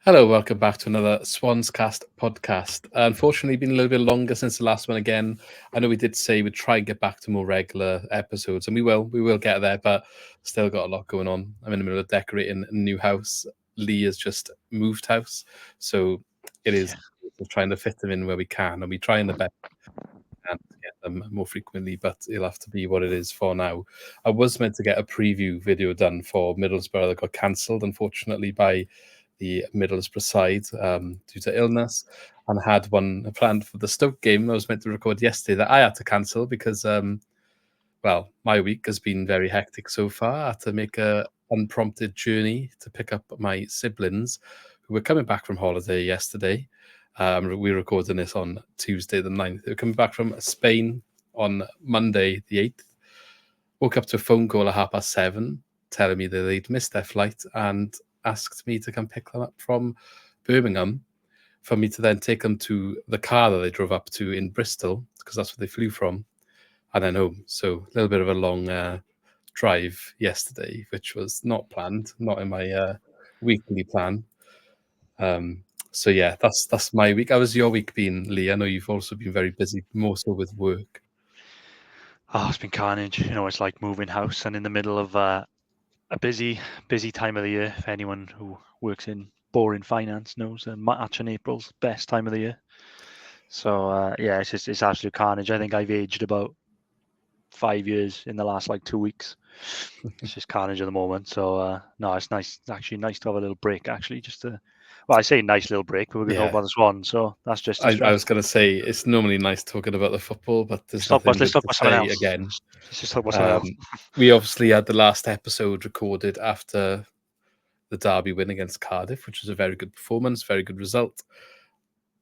Hello, welcome back to another SwansCast podcast. Unfortunately, been a little bit longer since the last one again. I know we did say we'd try and get back to more regular episodes, and we will get there, but still got a lot going on. I'm in the middle of decorating a new house. Lee has just moved house, so it is trying to fit them in where we can, and we try in the best and get them more frequently, but it'll have to be what it is for now. I was meant to get a preview video done for Middlesbrough that got cancelled, unfortunately, by the Middlesbrough side due to illness, and had one planned for the Stoke game I was meant to record yesterday that I had to cancel because, my week has been very hectic so far. I had to make a unprompted journey to pick up my siblings who were coming back from holiday yesterday. We're recording this on Tuesday the 9th. They were coming back from Spain on Monday the 8th. Woke up to a phone call at 7:30 telling me that they'd missed their flight and asked me to come pick them up from Birmingham for me to then take them to the car that they drove up to in Bristol, because that's where they flew from, and then home. So a little bit of a long drive yesterday, which was not planned, not in my weekly plan. So yeah, that's my week. How has your week been, Lee? I know you've also been very busy, more so with work. Oh, it's been carnage. It's like moving house and in the middle of a busy time of the year. If anyone who works in boring finance knows, March and April's best time of the year. So it's absolute carnage. I think I've aged about 5 years in the last 2 weeks. It's just carnage at the moment. So no, it's nice. It's actually nice to have a little break. Actually, I say nice little break, but we're going to talk about the Swans. So that's just I was going to say it's normally nice talking about the football, but there's let's nothing good talk to about something say else. again. Let's just talk about something else. We obviously had the last episode recorded after the derby win against Cardiff, which was a very good performance, very good result.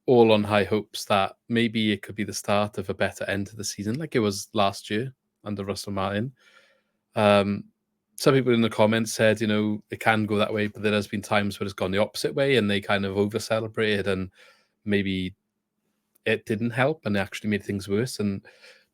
All on high hopes that maybe it could be the start of a better end to the season, like it was last year under Russell Martin. Some people in the comments said, it can go that way, but there has been times where it's gone the opposite way and they kind of over celebrated and maybe it didn't help and it actually made things worse. And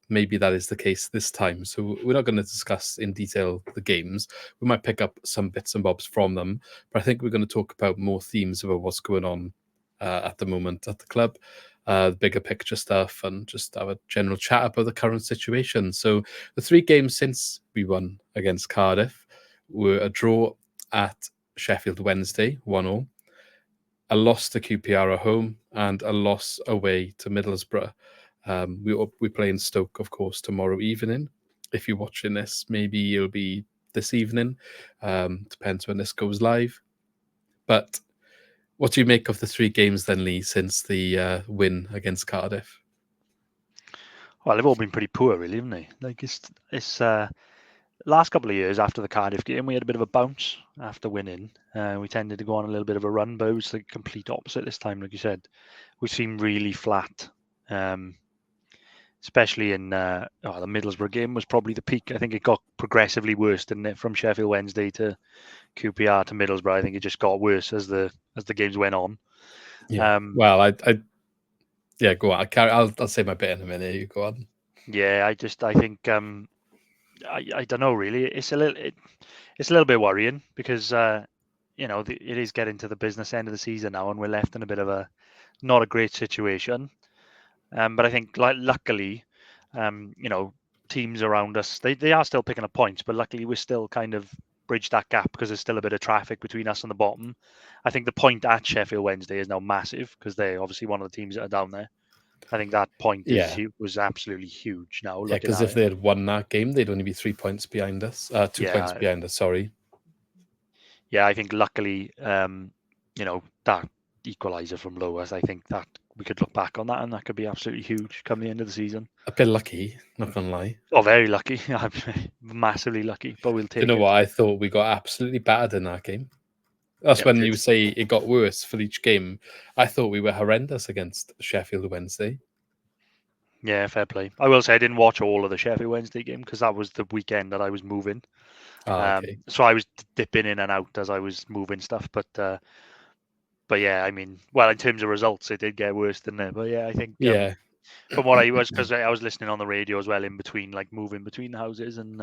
maybe that is the case this time. So we're not going to discuss in detail the games. We might pick up some bits and bobs from them, but I think we're going to talk about more themes about what's going on at the moment at the club, bigger picture stuff, and just have a general chat about the current situation. So the 3 games since we won against Cardiff were a draw at Sheffield Wednesday, 1-0, a loss to QPR at home, and a loss away to Middlesbrough. We play in Stoke, of course, tomorrow evening. If you're watching this, maybe it'll be this evening. Depends when this goes live. But what do you make of the 3 games then, Lee, since the win against Cardiff? Well, they've all been pretty poor, really, haven't they? It's last couple of years after the Cardiff game, we had a bit of a bounce after winning. We tended to go on a little bit of a run, but it was the complete opposite this time, like you said. We seemed really flat, especially in the Middlesbrough game was probably the peak. I think it got progressively worse, didn't it? From Sheffield Wednesday to QPR to Middlesbrough, I think it just got worse as the games went on. Yeah. Go on. I'll say my bit in a minute. You go on. Yeah, I think I don't know really. It's a little bit worrying because it is getting to the business end of the season now, and we're left in a bit of a not a great situation. But I think luckily, teams around us they are still picking up points, but luckily we're still kind of bridged that gap because there's still a bit of traffic between us and the bottom. I think the point at Sheffield Wednesday is now massive because they're obviously one of the teams that are down there. I think that point was absolutely huge now. Yeah, because if they had won that game, they'd only be 3 points behind us. 2 points behind us, sorry. Yeah, I think luckily, that equaliser from Lewis, I think that we could look back on that and that could be absolutely huge come the end of the season. A bit lucky, not going to lie. Oh, very lucky. Massively lucky, but we'll take it. You know what? I thought we got absolutely battered in that game. That's when you say it got worse for each game. I thought we were horrendous against Sheffield Wednesday. Yeah, fair play. I will say I didn't watch all of the Sheffield Wednesday game because that was the weekend that I was moving. Okay. So I was dipping in and out as I was moving stuff. But yeah, I mean, well, in terms of results, it did get worse, didn't it? But yeah, I think from what I was, because I was listening on the radio as well in between, like moving between the houses, and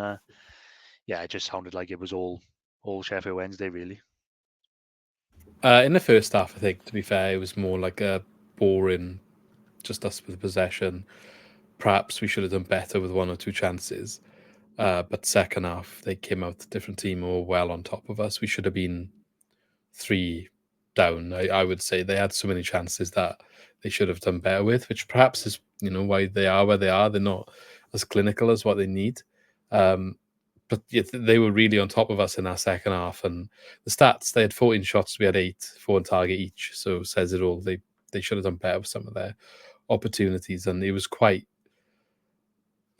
it just sounded like it was all Sheffield Wednesday, really. In the first half, I think, to be fair, it was more like a boring, just us with possession. Perhaps we should have done better with one or two chances. But second half, they came out a different team who were well on top of us. We should have been three down. I would say they had so many chances that they should have done better with, which perhaps is why they are where they are. They're not as clinical as what they need. But yeah, they were really on top of us in our second half. And the stats, they had 14 shots, we had 8, 4 on target each. So says it all. They should have done better with some of their opportunities. And it was quite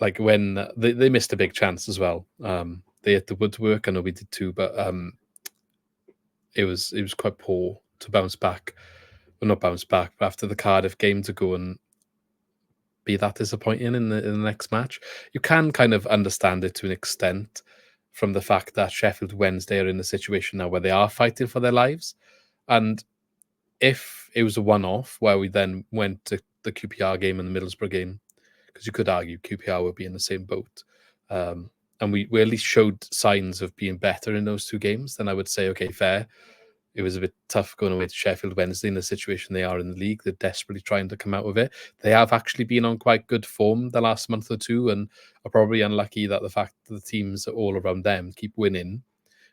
like when they missed a big chance as well. They had the woodwork. I know we did too, but it was quite poor to bounce back. Well, not bounce back, but after the Cardiff game to go and be that disappointing in the next match. You can kind of understand it to an extent from the fact that Sheffield Wednesday are in a situation now where they are fighting for their lives. And if it was a one-off where we then went to the QPR game and the Middlesbrough game, because you could argue QPR would be in the same boat, and we at least showed signs of being better in those two games, then I would say, okay, fair. It was a bit tough going away to Sheffield Wednesday in the situation they are in the league. They're desperately trying to come out of it. They have actually been on quite good form the last month or two and are probably unlucky that the fact that the teams all around them keep winning,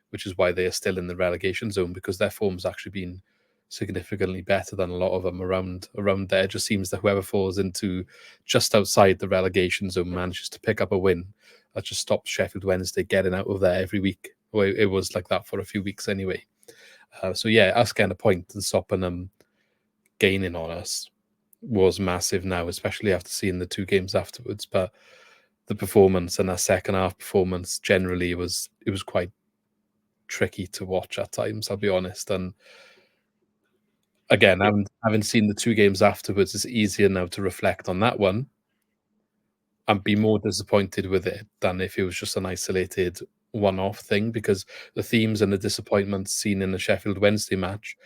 which is why they are still in the relegation zone, because their form's actually been significantly better than a lot of them around there. It just seems that whoever falls into just outside the relegation zone manages to pick up a win. That just stops Sheffield Wednesday getting out of there every week. Well, it was like that for a few weeks anyway. So yeah, us getting a point and stopping them gaining on us was massive now, especially after seeing the two games afterwards. But the performance and our second half performance generally was quite tricky to watch at times, I'll be honest. And again, having seen the two games afterwards, it's easier now to reflect on that one and be more disappointed with it than if it was just an isolated one-off thing, because the themes and the disappointments seen in the Sheffield Wednesday match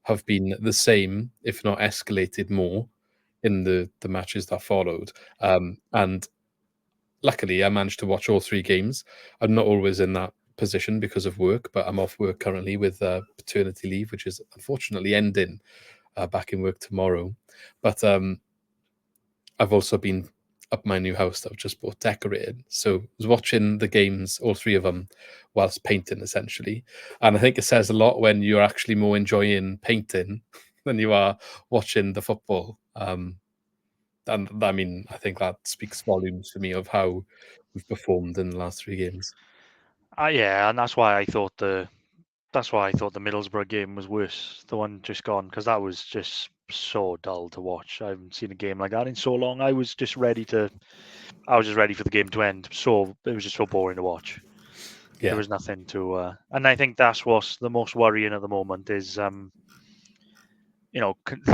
have been the same, if not escalated more, in the matches that followed. And luckily, I managed to watch all three games. I'm not always in that position because of work, but I'm off work currently with paternity leave, which is unfortunately ending. Back in work tomorrow. But I've also been up my new house that I've just bought decorated. So I was watching the games, all three of them, whilst painting essentially. And I think it says a lot when you're actually more enjoying painting than you are watching the football. And I mean, I think that speaks volumes to me of how we've performed in the last three games. Yeah, and that's why I thought the Middlesbrough game was worse, the one just gone, because that was just so dull to watch. I haven't seen a game like that in so long. I was just ready for the game to end. So it was just so boring to watch. Yeah. There was nothing to, and I think that's what's the most worrying at the moment is,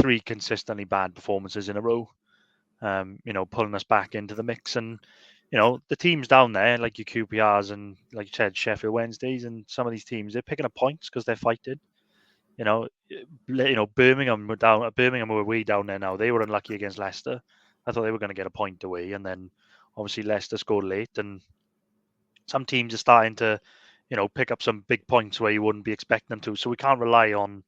three consistently bad performances in a row. Pulling us back into the mix, and the teams down there, like your QPRs and like you said, Sheffield Wednesdays, and some of these teams, they're picking up points because they're fighting. Birmingham were down. Birmingham were way down there now. They were unlucky against Leicester. I thought they were going to get a point away, and then obviously Leicester scored late. And some teams are starting to, pick up some big points where you wouldn't be expecting them to. So we can't rely on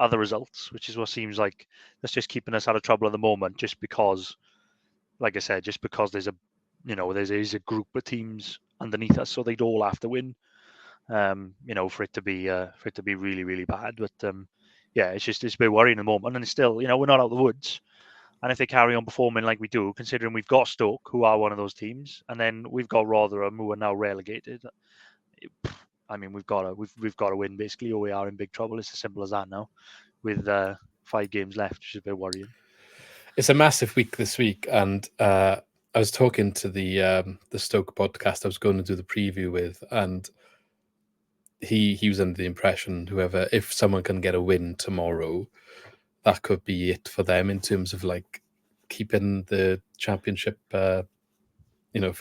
other results, which is what seems like that's just keeping us out of trouble at the moment. Just because, like I said, just because there's a group of teams underneath us, so they'd all have to win. For it to be really, really bad. But yeah, it's a bit worrying at the moment, and it's still, we're not out of the woods. And if they carry on performing like we do, considering we've got Stoke, who are one of those teams, and then we've got Rotherham, who are now relegated. I mean, we've got to win basically, or we are in big trouble. It's as simple as that now, with 5 games left, which is a bit worrying. It's a massive week this week, and I was talking to the Stoke podcast I was going to do the preview with, and he was under the impression if someone can get a win tomorrow, that could be it for them in terms of like keeping the championship, for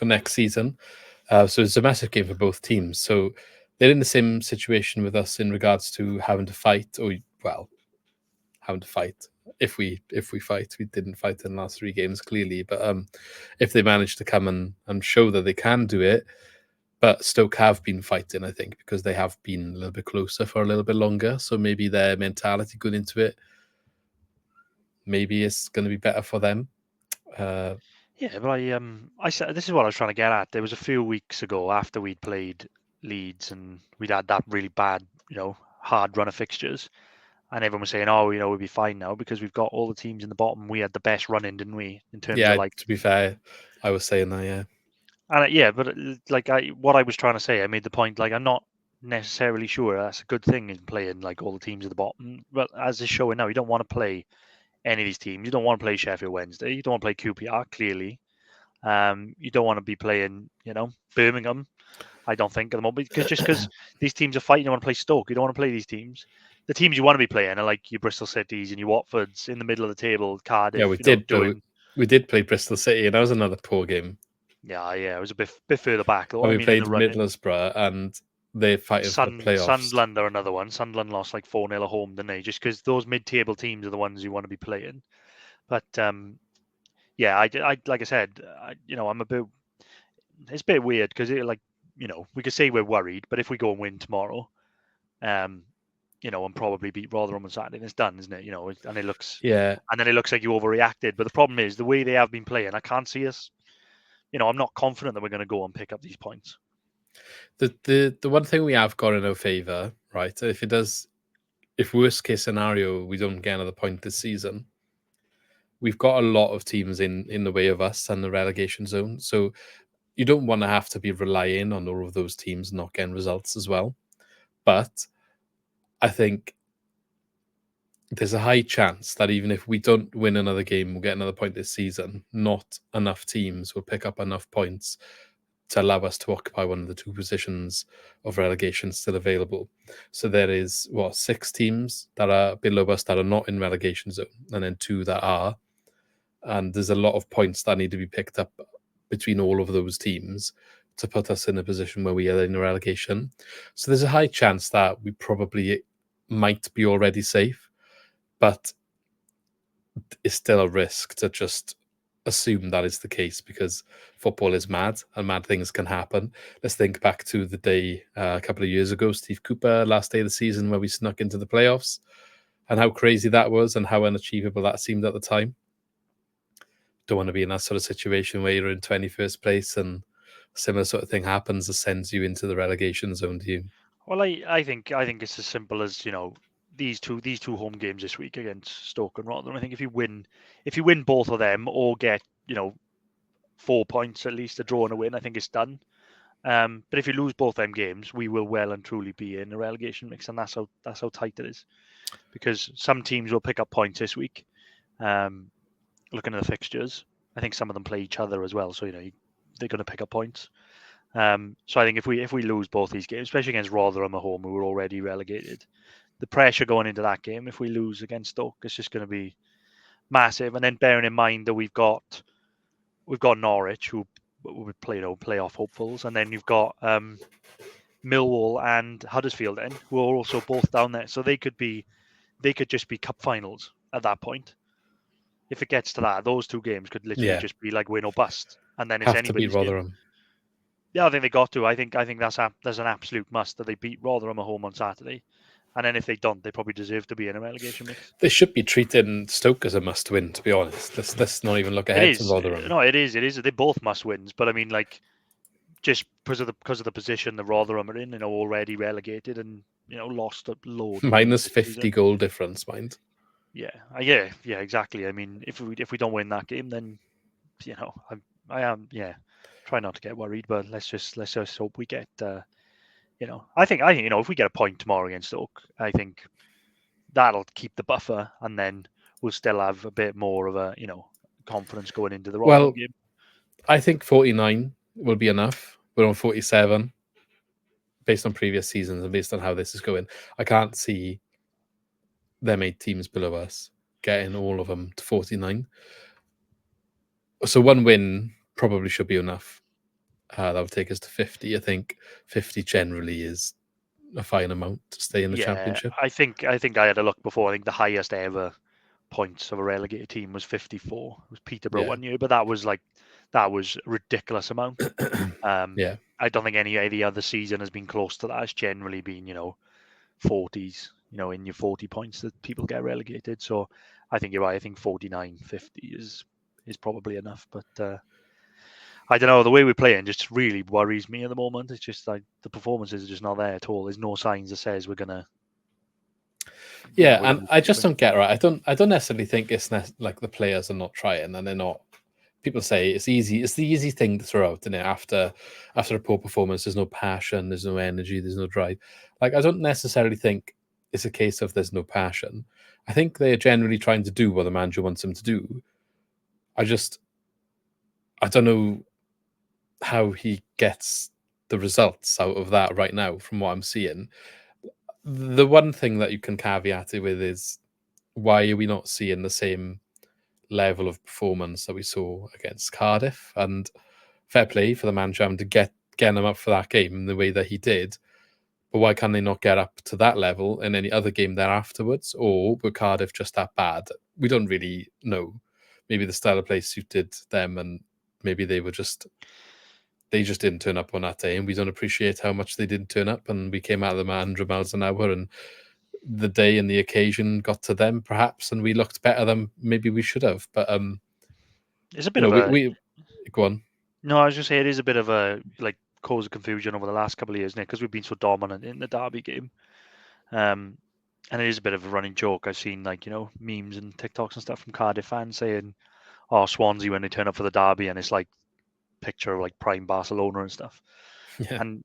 next season. So it's a massive game for both teams. So they're in the same situation with us in regards to having to fight, having to fight. If we fight, we didn't fight in the last 3 games clearly, but if they manage to come and show that they can do it. But Stoke have been fighting, I think, because they have been a little bit closer for a little bit longer. So maybe their mentality going into it, maybe it's going to be better for them. Yeah, but I said this is what I was trying to get at. There was a few weeks ago after we'd played Leeds and we'd had that really bad, hard run of fixtures, and everyone was saying, "Oh, we'll be fine now because we've got all the teams in the bottom. We had the best run in, didn't we? In terms of Yeah, like." to be fair, I was saying that, yeah. And yeah, but like what I was trying to say, I made the point. Like I'm not necessarily sure that's a good thing in playing like all the teams at the bottom. But as is showing now, you don't want to play any of these teams. You don't want to play Sheffield Wednesday. You don't want to play QPR. Clearly, you don't want to be playing, Birmingham. I don't think at the moment because these teams are fighting. You want to play Stoke. You don't want to play these teams. The teams you want to be playing are like your Bristol Cities and your Watfords in the middle of the table, Cardiff. Yeah, we did play Bristol City, and that was another poor game. Yeah, it was a bit further back though. And I we mean, in played the running. Middlesbrough, and they're fighting for the playoffs. Sunderland are another one. Sunderland lost like 4-0 at home, didn't they? Just because those mid-table teams are the ones you want to be playing. But yeah, I like I said, I'm a bit. It's a bit weird because we could say we're worried, but if we go and win tomorrow, and probably beat Rotherham on Saturday, it's done, isn't it? And it looks and then it looks like you overreacted. But the problem is the way they have been playing. I can't see us. I'm not confident that we're going to go and pick up these points. The one thing we have got in our favour, right? If worst case scenario we don't get another point this season, we've got a lot of teams in the way of us and the relegation zone. So you don't want to have to be relying on all of those teams not getting results as well. But I think there's a high chance that even if we don't win another game, we'll get another point this season. Not enough teams will pick up enough points to allow us to occupy one of the two positions of relegation still available. So there is, 6 teams that are below us that are not in relegation zone, and then 2 that are. And there's a lot of points that need to be picked up between all of those teams to put us in a position where we are in a relegation. So there's a high chance that we probably might be already safe, but it's still a risk to just assume that is the case because football is mad and mad things can happen. Let's think back to the day a couple of years ago, Steve Cooper, last day of the season where we snuck into the playoffs, and how crazy that was and how unachievable that seemed at the time. Don't want to be in that sort of situation where you're in 21st place and a similar sort of thing happens that sends you into the relegation zone, do you? Well, I think it's as simple as these two home games this week against Stoke and Rotherham. I think if you win both of them or get 4 points at least, a draw and a win, I think it's done. But if you lose both them games, we will well and truly be in a relegation mix, and that's how tight it is. Because some teams will pick up points this week. Looking at the fixtures, I think some of them play each other as well, so they're going to pick up points. So I think if we lose both these games, especially against Rotherham at home, who were already relegated, the pressure going into that game, if we lose against Stoke, it's just going to be massive. And then bearing in mind that we've got Norwich, who would play playoff hopefuls, and then you've got Millwall and Huddersfield, then who are also both down there, so they could just be cup finals at that point. If it gets to that, those two games could literally just be like win or bust, and then it's have to beat Rotherham. Game. Yeah, I think they got to. I think that's an absolute must that they beat Rotherham at home on Saturday, and then if they don't, they probably deserve to be in a relegation mix. They should be treating Stoke as a must-win. To be honest, let's not even look ahead to Rotherham. No, it is. They're both must-wins, but I mean, like, just because of the position the Rotherham are in, already relegated and lost a load. Minus 50 goal difference, mind. Yeah, exactly. I mean, if we don't win that game, then I am try not to get worried, but let's just hope we get I think if we get a point tomorrow against Stoke, I think that'll keep the buffer, and then we'll still have a bit more of a confidence going into the Rotherham game. I think 49 will be enough. We're on 47 based on previous seasons and based on how this is going. I can't see them 8 teams below us getting all of them to 49. So one win probably should be enough. That would take us to 50. I think 50 generally is a fine amount to stay in the championship. I think I had a look before. I think the highest ever points of a relegated team was 54. It was Peterborough one year, but that was that was a ridiculous amount. Yeah. I don't think any other season has been close to that. It's generally been, 40s, in your 40 points that people get relegated. So I think you're right. I think 49, 50 is probably enough. But I don't know. The way we're playing just really worries me at the moment. It's just like the performances are just not there at all. There's no signs that says we're gonna. Yeah, and I just don't get right. I don't necessarily think it's like the players are not trying and they're not. People say it's easy. It's the easy thing to throw out, isn't it? After a poor performance, there's no passion, there's no energy, there's no drive. Like I don't necessarily think it's a case of there's no passion. I think they're generally trying to do what the manager wants them to do. I don't know how he gets the results out of that right now from what I'm seeing. The one thing that you can caveat it with is why are we not seeing the same level of performance that we saw against Cardiff? And fair play for the manager having to get them up for that game in the way that he did. But why can they not get up to that level in any other game there afterwards? Or were Cardiff just that bad? We don't really know. Maybe the style of play suited them and maybe they just didn't turn up on that day, and we don't appreciate how much they didn't turn up. And we came out of them at 100 miles an hour, and the day and the occasion got to them, perhaps, and we looked better than maybe we should have. But it's a bit of a. We go on. No, I was just saying it is a bit of a cause of confusion over the last couple of years, Nick, because we've been so dominant in the derby game. And it is a bit of a running joke. I've seen memes and TikToks and stuff from Cardiff fans saying, "Oh, Swansea when they turn up for the derby," and it's like picture of like prime Barcelona and stuff. Yeah. And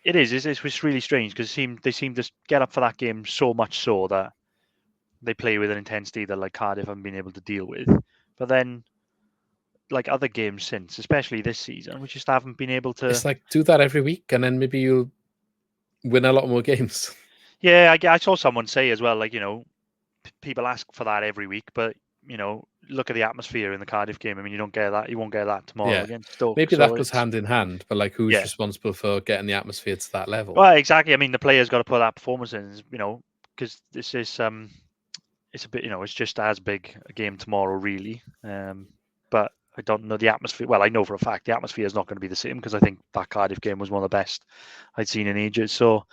it's really strange because they seem to get up for that game so much so that they play with an intensity that like Cardiff haven't been able to deal with. But then like other games since, especially this season, we just haven't been able to. It's like do that every week, and then maybe you'll win a lot more games. Yeah, I saw someone say as well, like people ask for that every week, but look at the atmosphere in the Cardiff game. I mean, you don't get that. You won't get that tomorrow against Stoke. Maybe that goes hand in hand, but like who's responsible for getting the atmosphere to that level? Well, exactly. I mean, the players got to put that performance in, because this is it's a bit, it's just as big a game tomorrow, really. But I don't know the atmosphere. Well, I know for a fact the atmosphere is not going to be the same because I think that Cardiff game was one of the best I'd seen in ages. So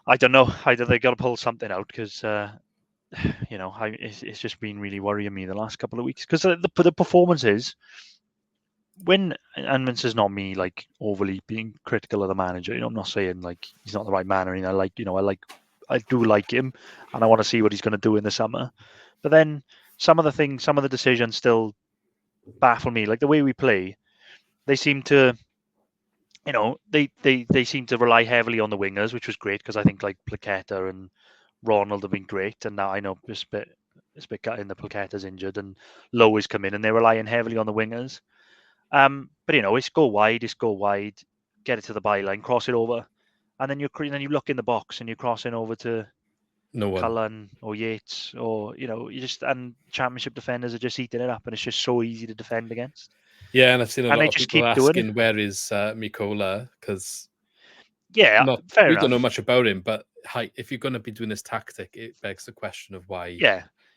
I don't know. Either they got to pull something out because. It's just been really worrying me the last couple of weeks because the performances and this is not me like overly being critical of the manager. I'm not saying like he's not the right man or anything. I do like him and I want to see what he's going to do in the summer. But then some of the decisions still baffle me. Like the way we play, they seem to. They seem to rely heavily on the wingers, which was great because I think like Plaqueta and Ronald have been great, and now I know it's a bit gutting the Plaqueta's injured and Lowe is come in, and they're relying heavily on the wingers. But it's go wide, get it to the byline, cross it over, and then you look in the box and you're crossing over to no one, Cullen or Yates, or and Championship defenders are just eating it up, and it's just so easy to defend against. Yeah, and I've seen a lot of people asking where is Mikola because. Yeah, fair enough. We don't know much about him, but if you're going to be doing this tactic, it begs the question of why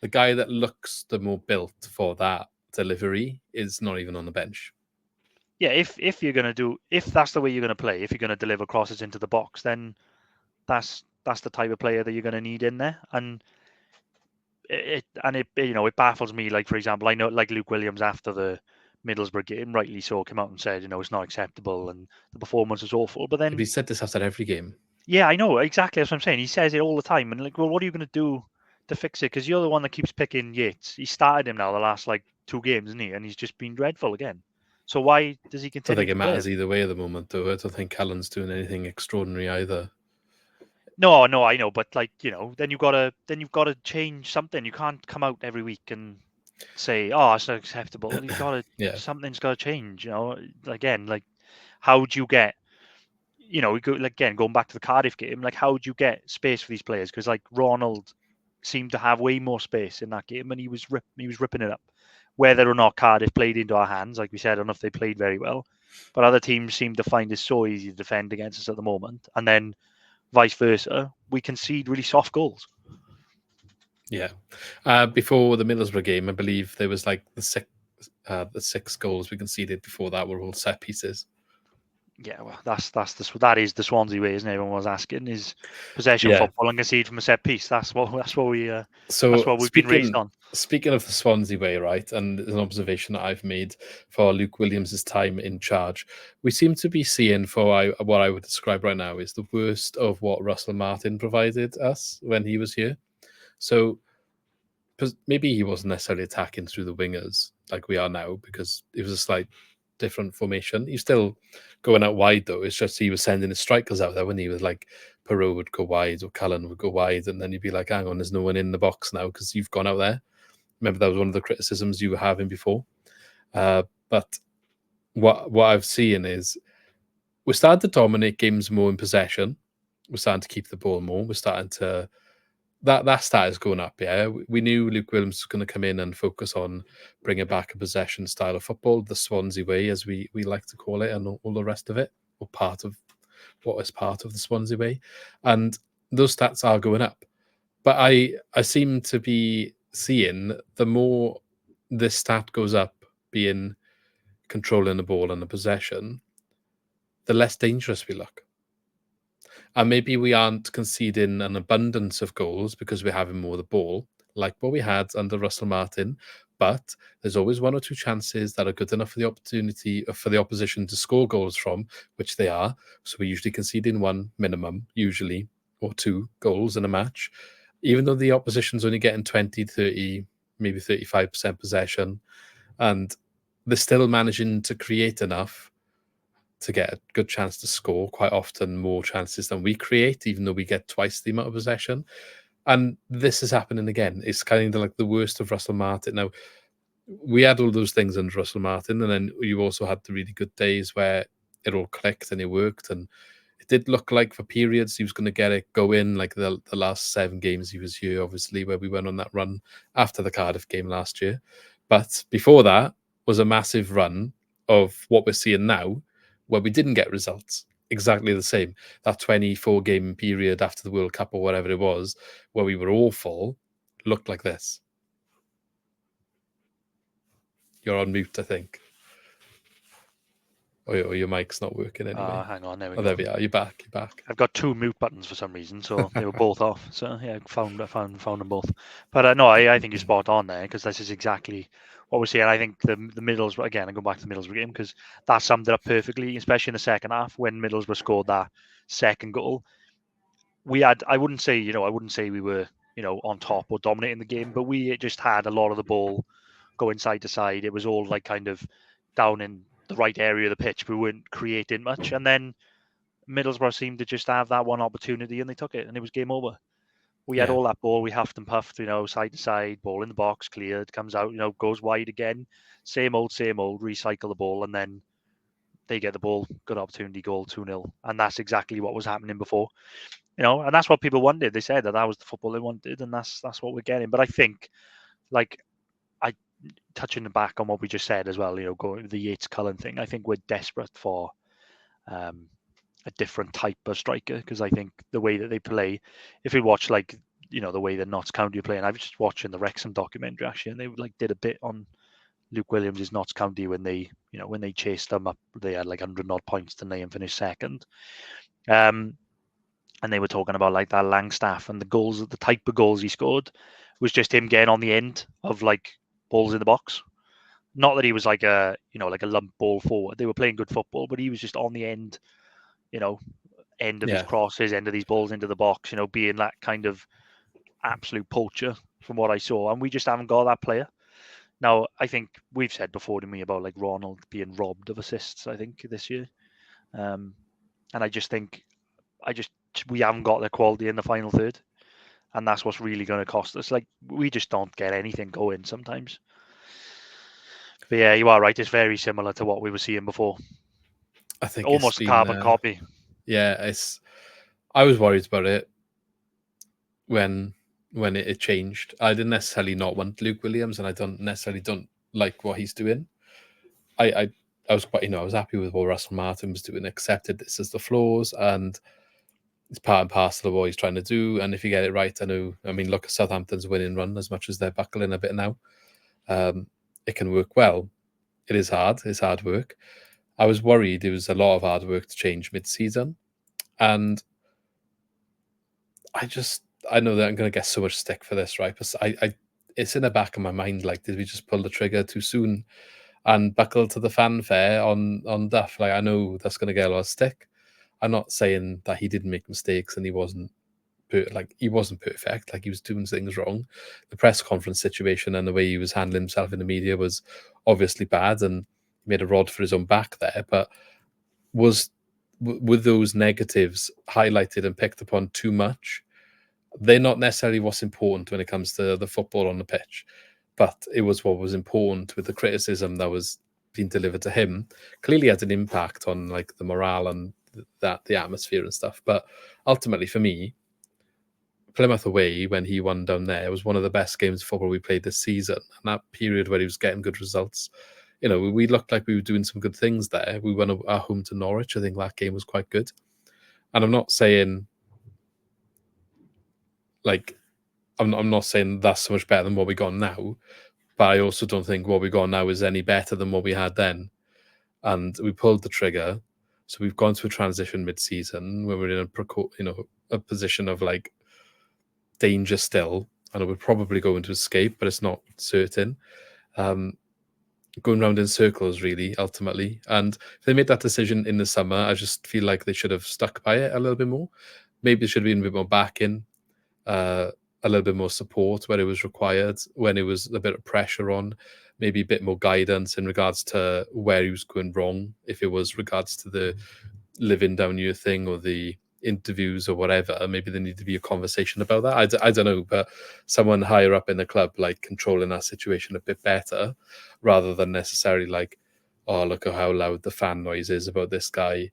the guy that looks the more built for that delivery is not even on the bench. Yeah, if that's the way you're going to play, if you're going to deliver crosses into the box, then that's the type of player that you're going to need in there. And it baffles me. Like for example, I know like Luke Williams after the Middlesbrough game, rightly so, came out and said, it's not acceptable and the performance was awful. But then he said this after every game. Yeah, I know exactly. That's what I'm saying. He says it all the time, and like, well, what are you going to do to fix it? Because you're the one that keeps picking Yates. He started him now the last like 2 games, isn't he? And he's just been dreadful again. So why does he continue? I don't think it matters either way at the moment, though. I don't think Cullen's doing anything extraordinary either. No, I know, but like then you've got to change something. You can't come out every week and say, "Oh, it's not acceptable." You've got to something's got to change. Again, like how would you get? Going back to the Cardiff game, like how would you get space for these players? Because like Ronald seemed to have way more space in that game, and he was ripping it up. Whether or not Cardiff played into our hands, like we said, I don't know if they played very well, but other teams seem to find it so easy to defend against us at the moment, and then vice versa, we concede really soft goals. Yeah. Before the Middlesbrough game, I believe there was like the The 6 goals we conceded before that were all set pieces. Yeah, well, that is the Swansea way, isn't it? Everyone was asking is possession football and concede from a set piece. That's what we've been raised on. Speaking of the Swansea way, right, and an observation that I've made for Luke Williams' time in charge, we seem to be seeing what I would describe right now is the worst of what Russell Martin provided us when he was here. So maybe he wasn't necessarily attacking through the wingers like we are now because it was a slight different formation. He's still going out wide though. It's just he was sending his strikers out there when he was like Perot would go wide or Cullen would go wide, and then you'd be like, hang on, there's no one in the box now because you've gone out there. Remember that was one of the criticisms you were having before. But what I've seen is we're starting to dominate games more in possession. We're starting to keep the ball more. We're starting to that stat is going up. Yeah, we knew Luke Williams was going to come in and focus on bringing back a possession style of football, the Swansea way, as we like to call it, and all the rest of it, or part of what is part of the Swansea way, and those stats are going up. But I seem to be seeing the more this stat goes up, being controlling the ball and the possession, the less dangerous we look. And maybe we aren't conceding an abundance of goals because we're having more of the ball, like what we had under Russell Martin. But there's always 1 or 2 chances that are good enough for the opportunity for the opposition to score goals from, which they are. So we're usually conceding 1 minimum, usually, or 2 goals in a match. Even though the opposition's only getting 20, 30, maybe 35% possession, and they're still managing to create enough to get a good chance to score, quite often more chances than we create, even though we get twice the amount of possession. And this is happening again. It's kind of like the worst of Russell Martin. Now, we had all those things under Russell Martin, and then you also had the really good days where it all clicked and it worked. And it did look like for periods he was going to get it going, like the last 7 games he was here, obviously, where we went on that run after the Cardiff game last year. But before that was a massive run of what we're seeing now, where we didn't get results. Exactly the same. That 24-game period after the World Cup or whatever it was, where we were awful, looked like this. You're on mute, I think. Or your mic's not working anyway. Hang on, there we go. There we are. You're back. I've got 2 mute buttons for some reason, so they were both off. So yeah, I found them both. But no, I think you're spot on there because this is exactly what we're seeing. I think the Middlesbrough, again, I go back to the Middlesbrough game because that summed it up perfectly, especially in the second half when Middlesbrough scored that second goal. I wouldn't say we were, on top or dominating the game, but we just had a lot of the ball going side to side. It was all like kind of down in the right area of the pitch. We weren't creating much. And then Middlesbrough seemed to just have that one opportunity and they took it and it was game over. We had all that ball. We huffed and puffed, side to side, ball in the box, cleared, comes out, goes wide again. Same old, recycle the ball. And then they get the ball, good opportunity, goal, 2-0. And that's exactly what was happening before. And that's what people wanted. They said that was the football they wanted, and that's what we're getting. But I think, touching back on what we just said as well, going the Yates Cullen thing, I think we're desperate for a different type of striker because I think the way that they play, if we watch the way that Notts County are playing, I was just watching the Wrexham documentary actually, and they did a bit on Luke Williams' Notts County when they chased them up, they had 100 odd points to name and finished second. And they were talking about that Langstaff and the type of goals he scored was just him getting on the end of balls in the box. Not that he was like a lump ball forward. They were playing good football, but he was just on the end, end of his crosses, end of these balls into the box, being that kind of absolute poacher from what I saw. And we just haven't got that player. Now, I think we've said before to me about Ronald being robbed of assists, I think, this year. And I just think we haven't got the quality in the final third. And that's what's really going to cost us. We just don't get anything going sometimes. But yeah, you are right. It's very similar to what we were seeing before. I think almost a carbon copy. Yeah, I was worried about it when it changed. I didn't necessarily not want Luke Williams, and I don't like what he's doing. I was quite, I was happy with what Russell Martin was doing, accepted this as the flaws, and it's part and parcel of what he's trying to do. And if you get it right, look at Southampton's winning run, as much as they're buckling a bit now. It can work well. it is hard. It's hard work. I was worried it was a lot of hard work to change mid-season, and I know that I'm going to get so much stick for this, right? But it's in the back of my mind, like, did we just pull the trigger too soon and buckle to the fanfare on Duff? Like, I know that's going to get a lot of stick. I'm not saying that he didn't make mistakes and he wasn't he wasn't perfect. Like, he was doing things wrong. The press conference situation and the way he was handling himself in the media was obviously bad, and he made a rod for his own back there. But was with those negatives highlighted and picked upon too much? They're not necessarily what's important when it comes to the football on the pitch, but it was what was important with the criticism that was being delivered to him. Clearly had an impact on like the morale and the atmosphere and stuff. But ultimately, for me, Plymouth away when he won down there was one of the best games of football we played this season. And that period where he was getting good results, we looked like we were doing some good things there. We went at home to Norwich. I think that game was quite good. And I'm not saying like I'm not saying that's so much better than what we got now, but I also don't think what we got now is any better than what we had then. And we pulled the trigger, so we've gone to a transition mid-season where we're in a position of like danger still, and we're probably going to escape, but it's not certain. Going round in circles, really, ultimately. And if they made that decision in the summer, I just feel like they should have stuck by it a little bit more. Maybe there should have been a bit more backing. A little bit more support where it was required, when it was a bit of pressure on, maybe a bit more guidance in regards to where he was going wrong, if it was regards to the living down your thing or the interviews or whatever. Maybe there need to be a conversation about that. I don't know, but someone higher up in the club like controlling that situation a bit better, rather than necessarily like, oh, look at how loud the fan noise is about this guy,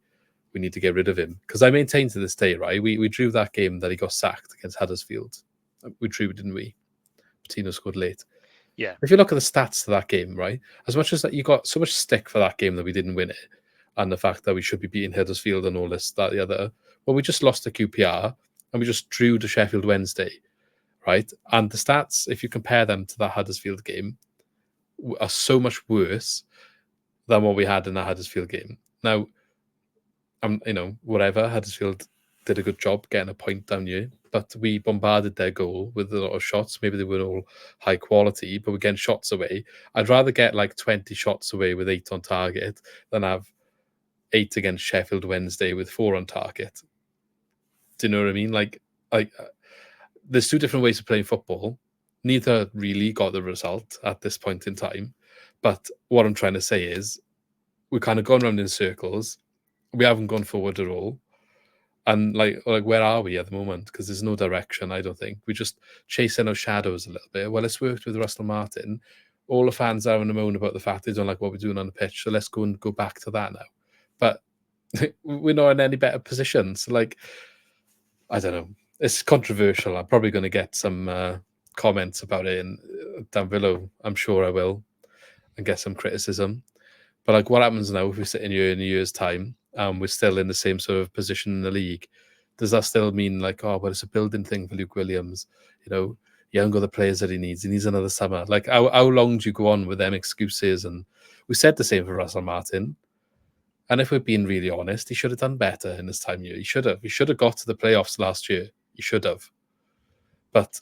we need to get rid of him. Because I maintain to this day, right, we drew that game that he got sacked against Huddersfield. We drew, didn't we? Patino scored late. Yeah. If you look at the stats to that game, right, as much as that you got so much stick for that game that we didn't win it, and the fact that we should be beating Huddersfield and all this, that, the other, well, we just lost to QPR and we just drew to Sheffield Wednesday, right? And the stats, if you compare them to that Huddersfield game, are so much worse than what we had in that Huddersfield game. Now, whatever, Huddersfield did a good job getting a point down here, but we bombarded their goal with a lot of shots. Maybe they were all high quality, but we're getting shots away. I'd rather get like 20 shots away with 8 on target than have 8 against Sheffield Wednesday with 4 on target. Do you know what I mean? Like, there's 2 different ways of playing football. Neither really got the result at this point in time. But what I'm trying to say is we're kind of gone around in circles. We haven't gone forward at all. And like where are we at the moment? Because there's no direction, I don't think. We're just chasing our shadows a little bit. Well, it's worked with Russell Martin. All the fans are having a moan about the fact they don't like what we're doing on the pitch. So let's go back to that now. But we're not in any better position. So, like, I don't know. It's controversial. I'm probably going to get some comments about it down below. I'm sure I will, and get some criticism. But like, what happens now if we're sitting here in a year's time and we're still in the same sort of position in the league? Does that still mean like, oh, but it's a building thing for Luke Williams? He hasn't got the players that he needs. He needs another summer. Like, how long do you go on with them excuses? And we said the same for Russell Martin. And if we're being really honest, he should have done better in this time year. He should have. He should have got to the playoffs last year. He should have. But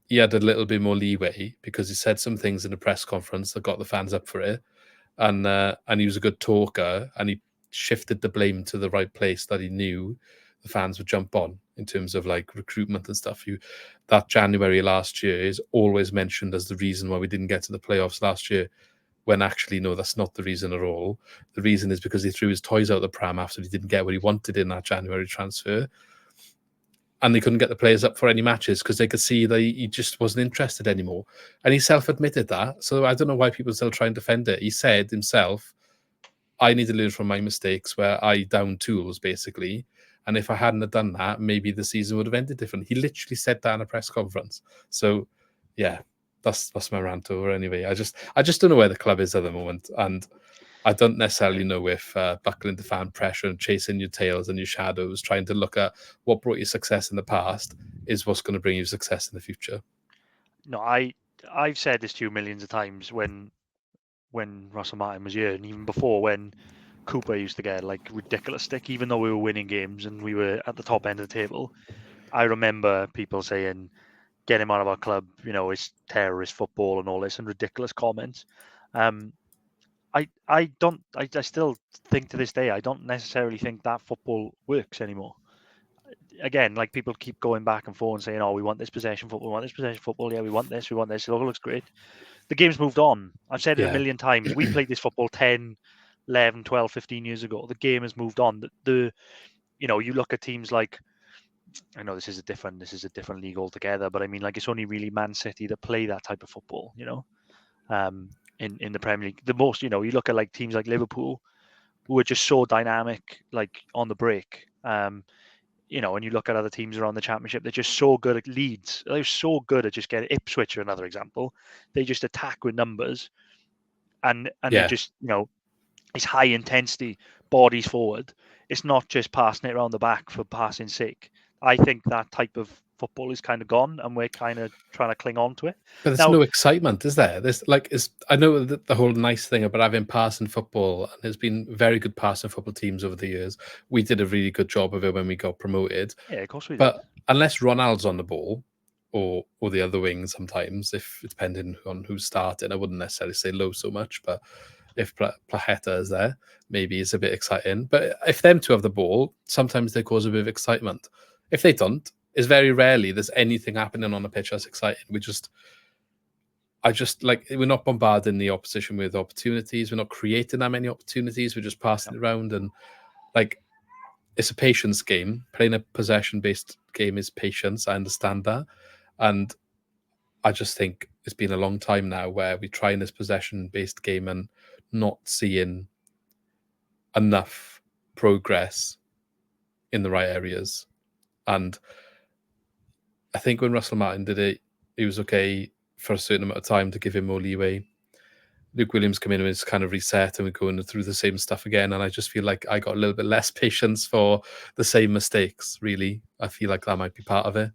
he had a little bit more leeway because he said some things in the press conference that got the fans up for it. And he was a good talker, and he shifted the blame to the right place that he knew the fans would jump on in terms of like recruitment and stuff. That January last year is always mentioned as the reason why we didn't get to the playoffs last year, when actually, no, that's not the reason at all. The reason is because he threw his toys out the pram after he didn't get what he wanted in that January transfer. And they couldn't get the players up for any matches because they could see that he just wasn't interested anymore. And he self-admitted that. So I don't know why people still try and defend it. He said himself, I need to learn from my mistakes where I downed tools, basically. And if I hadn't have done that, maybe the season would have ended different. He literally said that in a press conference. So, yeah, that's my rant over anyway. I just don't know where the club is at the moment. And I don't necessarily know if buckling to fan pressure and chasing your tails and your shadows, trying to look at what brought you success in the past, is what's going to bring you success in the future. No, I've said this to you millions of times when when Russell Martin was here, and even before when Cooper used to get like ridiculous stick, even though we were winning games and we were at the top end of the table. I remember people saying, "Get him out of our club," it's terrorist football and all this, and ridiculous comments. I don't. I still think to this day I don't necessarily think that football works anymore. Again, like people keep going back and forth and saying, "Oh, we want this possession football, we want this possession football. Yeah, we want this, we want this. It all looks great." The game's moved on. I've said it a Yeah, million times. We played this football 10, 11, 12, 15 years ago. The game has moved on. You look at teams like, I know this is a different league altogether, but I mean, like, it's only really Man City that play that type of football, in the Premier League. The most, you look at like teams like Liverpool, who are just so dynamic, like on the break. And you look at other teams around the Championship, they're just so good at Leeds. They're so good at just getting Ipswich, are another example. They just attack with numbers, and they yeah, just, it's high intensity, bodies forward. It's not just passing it around the back for passing sake. I think that type of football is kind of gone, and we're kind of trying to cling on to it. but there's Now, no excitement, is there? I know that the whole nice thing about having passing football, and there's been very good passing football teams over the years. We did a really good job of it when we got promoted. yeah, of course we did. But unless Ronald's on the ball, or the other wing, sometimes, if depending on who's starting, I wouldn't necessarily say low so much, but if Placheta is there, maybe it's a bit exciting. But if them two have the ball, sometimes they cause a bit of excitement. If they don't, it's very rarely there's anything happening on the pitch that's exciting. We're not bombarding the opposition with opportunities. We're not creating that many opportunities. We're just passing it around, and like, it's a patience game. Playing a possession-based game is patience. I understand that, and I just think it's been a long time now where we're trying this possession-based game and not seeing enough progress in the right areas. And I think when Russell Martin did it, he was okay for a certain amount of time to give him more leeway. Luke Williams come in and it's kind of reset, and we're going through the same stuff again. And I just feel like I got a little bit less patience for the same mistakes, really. I feel like that might be part of it.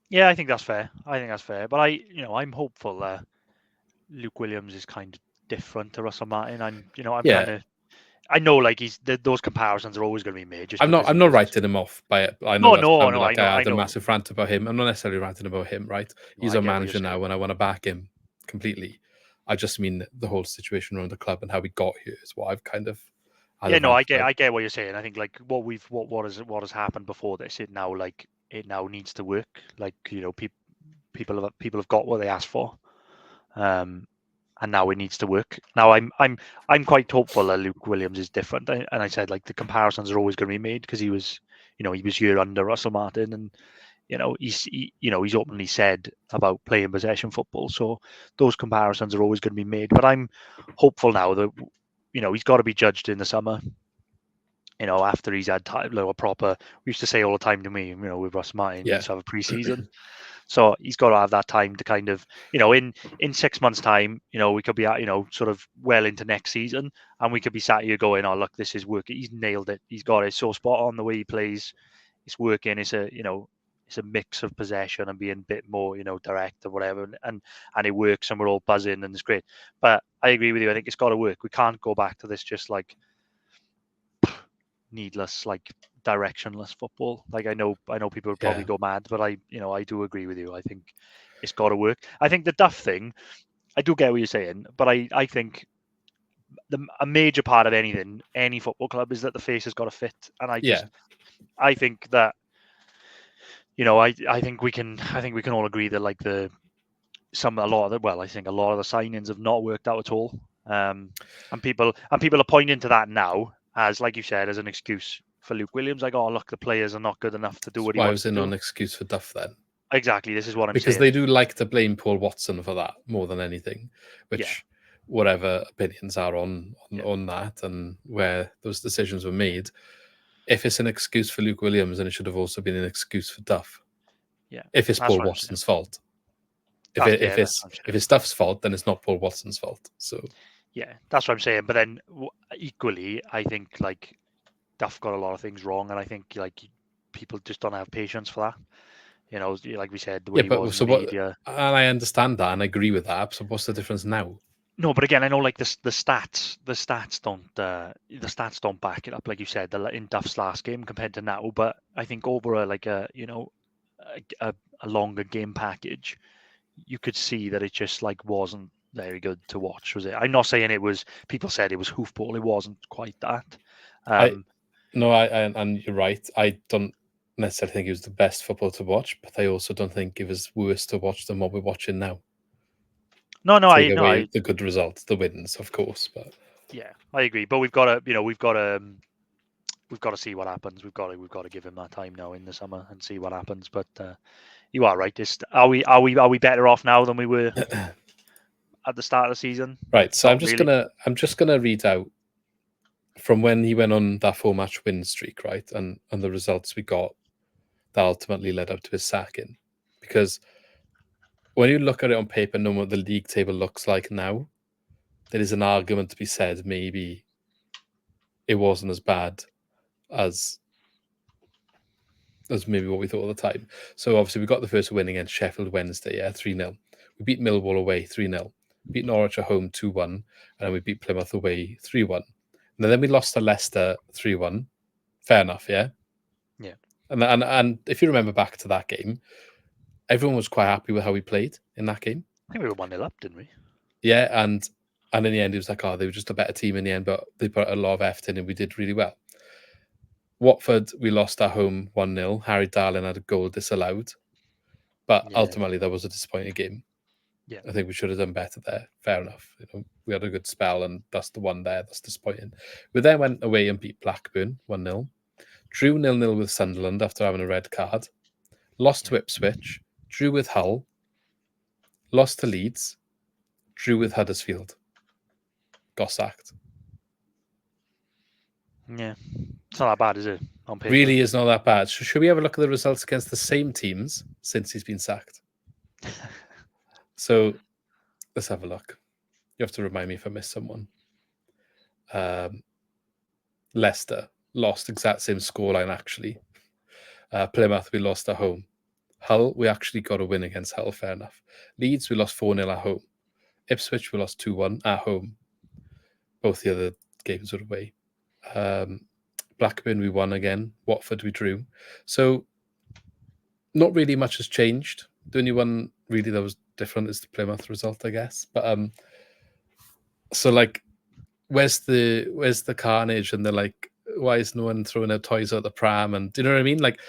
Yeah, I think that's fair. But I'm hopeful that Luke Williams is kind of different to Russell Martin. I know, like, those comparisons are always going to be made. I'm not writing him off by it. I know No. like I had I a know. massive rant about him. I'm not necessarily ranting about him, right? He's I our get what you're manager now, saying. and I want to back him completely. I just mean the whole situation around the club and how we got here is what I've kind of. Yeah, no, I get what you're saying. I think, like, what has happened before this, it now needs to work. Like, people have got what they asked for, and now it needs to work. Now I'm quite hopeful that Luke Williams is different, and I said, like, the comparisons are always going to be made because he was here under Russell Martin, and he's openly said about playing possession football. So those comparisons are always going to be made. But I'm hopeful now that he's got to be judged in the summer. After he's had time, like, a proper. We used to say all the time to me, with Russ Martin, Yeah. he's have a pre-season. So he's got to have that time to kind of, in 6 months' time, we could be at, sort of well into next season, and we could be sat here going, "Oh, look, this is working. He's nailed it. He's got it so spot on the way he plays. It's working. It's a mix of possession and being a bit more, direct or whatever, and it works, and we're all buzzing, and it's great." But I agree with you. I think it's got to work. We can't go back to this just like needless, like, directionless football. Like, I know people would probably go mad, but I do agree with you. I think it's got to work. I think the Duff thing, I do get what you're saying, but I think a major part of any football club is that the face has got to fit. And I think that, I think we can all agree that, like, I think a lot of the signings have not worked out at all. And people are pointing to that now as, like you said, as an excuse for Luke Williams. Like, "Oh, look, the players are not good enough to do what he wants to do." I was in on excuse for Duff then. Exactly, this is what I'm saying. Because they do like to blame Paul Watson for that more than anything, which whatever opinions are on that and where those decisions were made, if it's an excuse for Luke Williams, then it should have also been an excuse for Duff. Yeah, if it's Paul Watson's fault. If it's Duff's fault, then it's not Paul Watson's fault. So yeah, that's what I'm saying. But then equally, I think, like, Duff got a lot of things wrong, and I think, like, people just don't have patience for that. Like we said, the way he was in the media. And I understand that and I agree with that. So what's the difference now? No, but again, I know like the stats don't back it up, like you said, in Duff's last game compared to now. But I think over a longer game package, you could see that it just like wasn't very good to watch, was it? I'm not saying it was. People said it was hoofball. It wasn't quite that. I no, and you're right. I don't necessarily think it was the best football to watch, but I also don't think it was worse to watch than what we're watching now. No, Take away the good results, the wins, of course, but yeah, I agree. But we've got to see what happens. We've got to give him that time now in the summer and see what happens. But you are right. Are we better off now than we were at the start of the season? right. So Not really. I'm just gonna read out from when he went on that 4-match win streak, right, and the results we got that ultimately led up to his sacking, because when you look at it on paper, knowing what the league table looks like now, there is an argument to be said maybe it wasn't as bad as maybe what we thought at the time. So obviously we got the first win against Sheffield Wednesday, 3-0. We beat Millwall away 3-0. Beat Norwich at home 2-1, and then we beat Plymouth away 3-1. And then we lost to Leicester 3-1. Fair enough, yeah? Yeah. And if you remember back to that game, everyone was quite happy with how we played in that game. I think we were 1-0 up, didn't we? Yeah, and in the end, it was like, they were just a better team in the end, but they put a lot of effort in and we did really well. Watford, we lost at home 1-0. Harry Darling had a goal disallowed, but ultimately that was a disappointing game. Yeah, I think we should have done better there. Fair enough. We had a good spell, and that's the one there that's disappointing. We then went away and beat Blackburn 1-0. Drew 0-0 with Sunderland after having a red card. Lost to Ipswich. Drew with Hull. Lost to Leeds. Drew with Huddersfield. Got sacked. Yeah. It's not that bad, is it? On paper. Really is not that bad. Should we have a look at the results against the same teams since he's been sacked? So let's have a look. You have to remind me if I missed someone. Leicester lost, exact same scoreline actually. Plymouth, we lost at home. Hull, we actually got a win against Hull, fair enough. Leeds, we lost 4-0 at home. Ipswich, we lost 2-1 at home. Both the other games were away. Blackburn, we won again. Watford, we drew. So not really much has changed. The only one really that was different is the Plymouth result, I guess. But so like, where's the carnage? And they're like, why is no one throwing their toys out the pram? And do you know what I mean? Like,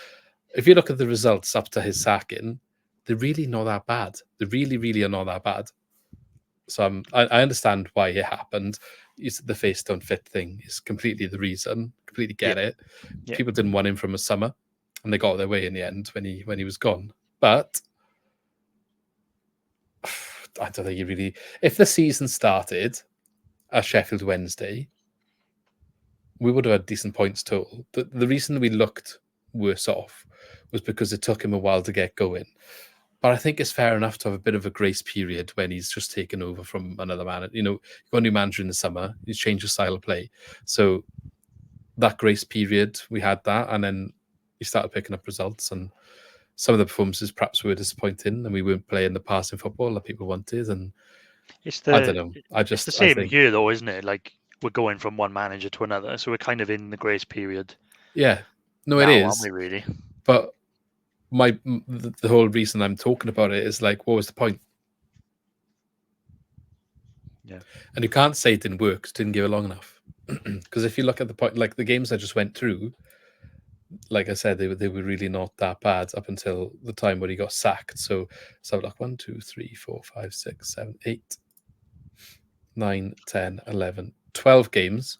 if you look at the results up to his sacking, they're really not that bad. They really, really are not that bad. So I understand why it happened. The face don't fit thing is completely the reason. Completely get it. Yep. People didn't want him from a summer, and they got their way in the end when he was gone. But I don't think he really. If the season started at Sheffield Wednesday, we would have had decent points total. The reason we looked worse off was because it took him a while to get going. But I think it's fair enough to have a bit of a grace period when he's just taken over from another man. You got a new manager in the summer, he's changed his style of play. So that grace period, we had that, and then he started picking up results. And some of the performances perhaps were disappointing, and we weren't playing the passing football that people wanted. And I don't know. It's the same here, though, isn't it? Like, we're going from one manager to another, so we're kind of in the grace period. Yeah, no, now, it is. Aren't we really? But the whole reason I'm talking about it is like, what was the point? Yeah, and you can't say it didn't work because it didn't give it long enough. Because if you look at the point, like the games I just went through, like I said, they were really not that bad up until the time where he got sacked. So like 1, 2, 3, 4, 5, 6, 7, 8, 9, 10, 11, 12 games.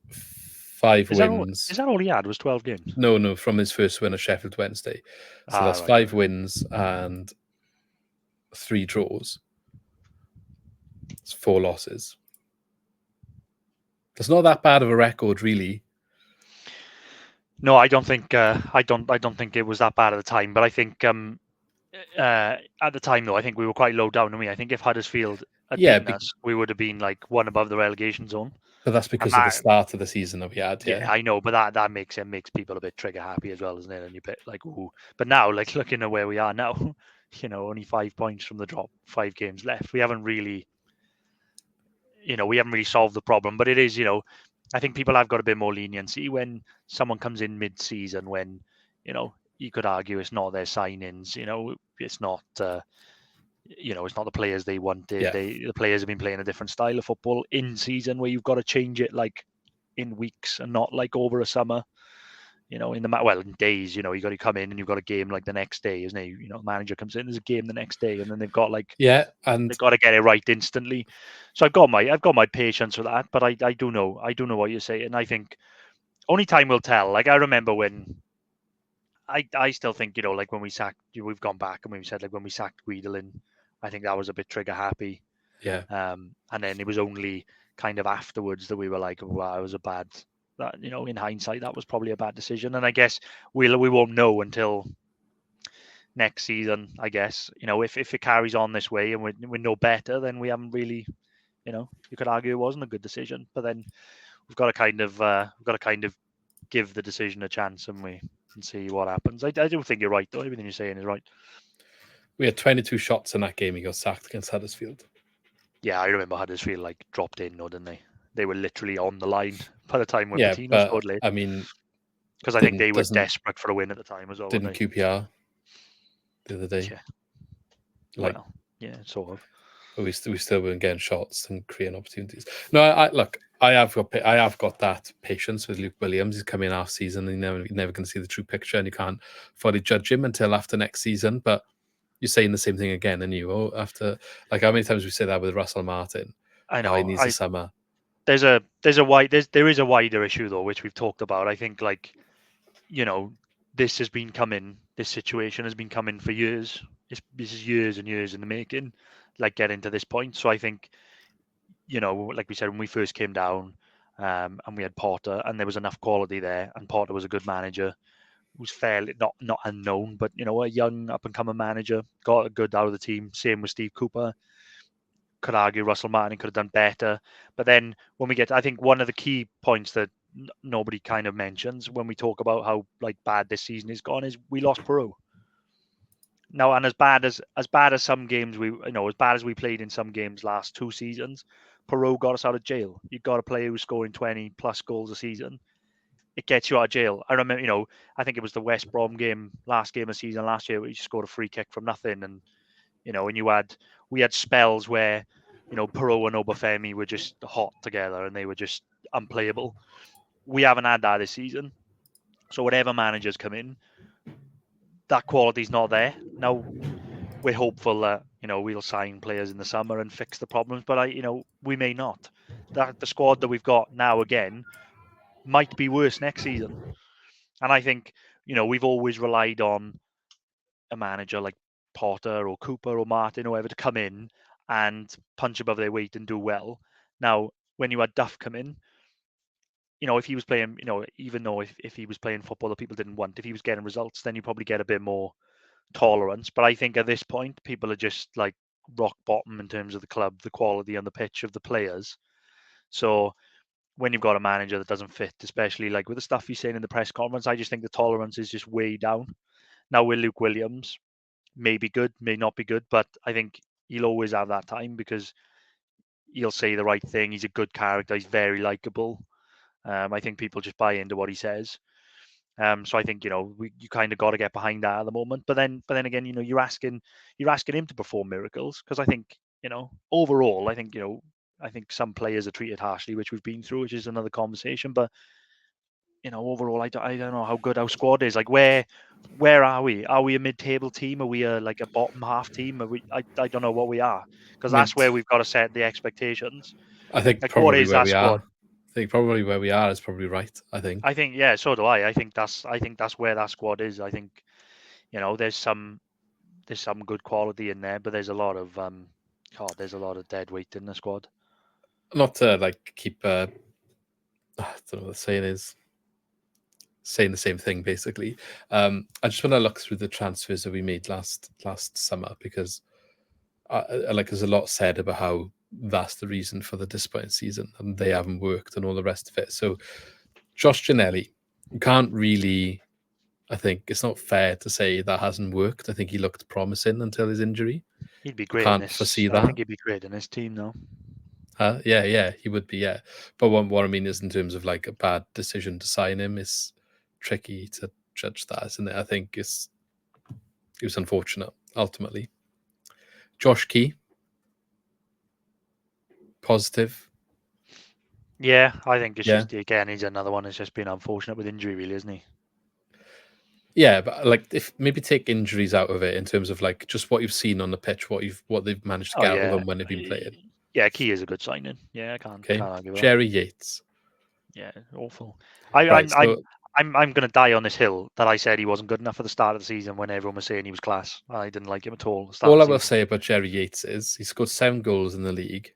5 wins. Is that all he had? Was 12 games? No, from his first win at Sheffield Wednesday. So that's 5 wins and 3 draws. It's 4 losses. It's not that bad of a record, really. No, I don't think. I don't think it was that bad at the time. But I think at the time, though, I think we were quite low down. I think if Huddersfield had beaten us, we would have been like one above the relegation zone. But that's because of the start of the season that we had. Yeah, I know, but that makes people a bit trigger happy as well, isn't it? And you bit like, ooh. But now, like looking at where we are now, only 5 points from the drop, 5 games left. We haven't really solved the problem, but it is, I think people have got a bit more leniency when someone comes in mid-season when, you could argue it's not their signings, it's not, it's not the players they wanted. Yeah. The players have been playing a different style of football in season where you've got to change it like in weeks and not like over a summer. In days, you got to come in and you've got a game like the next day, isn't it? The manager comes in, there's a game the next day, and then they've got and they've got to get it right instantly. So I've got my patience for that, but I do know what you're saying. I think only time will tell. Like I remember when I still think, like when we sacked, we've gone back and we said like when we sacked Guidelin, I think that was a bit trigger happy. Yeah. And then it was only kind of afterwards that we were like, wow, it was a bad. That in hindsight, that was probably a bad decision. And I guess we won't know until next season. I guess if it carries on this way and we know better, then we haven't really, you could argue it wasn't a good decision. But then we've got to kind of give the decision a chance and see what happens. I do think you're right though. Everything you're saying is right. We had 22 shots in that game. He got sacked against Huddersfield. Yeah, I remember Huddersfield like dropped in, though, didn't they? They were literally on the line by the time when Patino scored late. I mean, because I think they were desperate for a win at the time as well. Didn't QPR the other day? Yeah. Yeah, sort of. But we still weren't getting shots and creating opportunities. No, I have got that patience with Luke Williams. He's coming half season, and you're never going to see the true picture, and you can't fully judge him until after next season. But you're saying the same thing again, and after how many times we say that with Russell Martin? I know he needs a summer. There is a wider issue though, which we've talked about. I think this situation has been coming for years. This is years and years in the making, getting to this point. So I think, like we said, when we first came down, and we had Potter, and there was enough quality there, and Potter was a good manager, who's fairly not unknown, but a young up and coming manager, got a good out of the team. Same with Steve Cooper. Could argue Russell Martin could have done better, but then when we get, I think one of the key points that nobody kind of mentions when we talk about how bad this season is gone is we lost Peru. Now, and as bad as some games as bad as we played in some games last 2 seasons, Peru got us out of jail. You've got a player who's scoring 20 plus goals a season. It gets you out of jail. I remember, I think it was the West Brom game, last game of season last year, where you scored a free kick from nothing, and and we had spells where Peru and Obafemi were just hot together and they were just unplayable. We haven't had that this season. So whatever managers come in, that quality's not there. Now we're hopeful that we'll sign players in the summer and fix the problems, but we may not. That the squad that we've got now again might be worse next season. And I think we've always relied on a manager like Potter or Cooper or Martin or whoever to come in and punch above their weight and do well. Now, when you had Duff come in, if he was playing, even though if he was playing football that people didn't want, if he was getting results, then you probably get a bit more tolerance. But I think at this point, people are just rock bottom in terms of the club, the quality on the pitch of the players. So when you've got a manager that doesn't fit, especially with the stuff he's saying in the press conference, I just think the tolerance is just way down. Now with Luke Williams, may be good, may not be good, but I think he'll always have that time because he'll say the right thing. He's a good character. He's very likable. I think people just buy into what he says. So I think you kind of got to get behind that at the moment. But then again, you're asking him to perform miracles because I think overall, I think some players are treated harshly, which we've been through, which is another conversation. But overall, I don't know how good our squad is. Where are we? Are we a mid-table team? Are we a bottom half team? I don't know what we are because that's where we've got to set the expectations. I think probably what is where we are. I think probably where we are is probably right. I think yeah, so do I. I think that's where that squad is. I think there's some good quality in there, but there's a lot of there's a lot of dead weight in the squad. Not to keep I don't know what the saying is. Saying the same thing basically. I just want to look through the transfers that we made last summer because there's a lot said about how that's the reason for the disappointing season and they haven't worked and all the rest of it. So Josh Ginnelly, you can't really I think it's not fair to say that hasn't worked. I think he looked promising until his injury. He'd be I great in can't this. foresee I that. think he'd be great in this team, though. Yeah, he would be, yeah. But what I mean is in terms of like a bad decision to sign him, it's tricky to judge that, isn't it? I think it was unfortunate, ultimately. Josh Key, positive. Yeah, I think it's Yeah. just, again, he's another one that's just been unfortunate with injury, really, isn't he? Yeah, but like if maybe take injuries out of it in terms of like just what you've seen on the pitch, what they've managed to Oh, get out of yeah. them when they've been playing. Yeah, Key is a good signing. Yeah, I Okay. can't argue with that. Jerry Yates. Yeah, awful. Right. So I'm going to die on this hill that I said he wasn't good enough for the start of the season when everyone was saying he was class. I didn't like him at all at the start all I of the will season. say about Jerry Yates is he scored 7 goals in the league.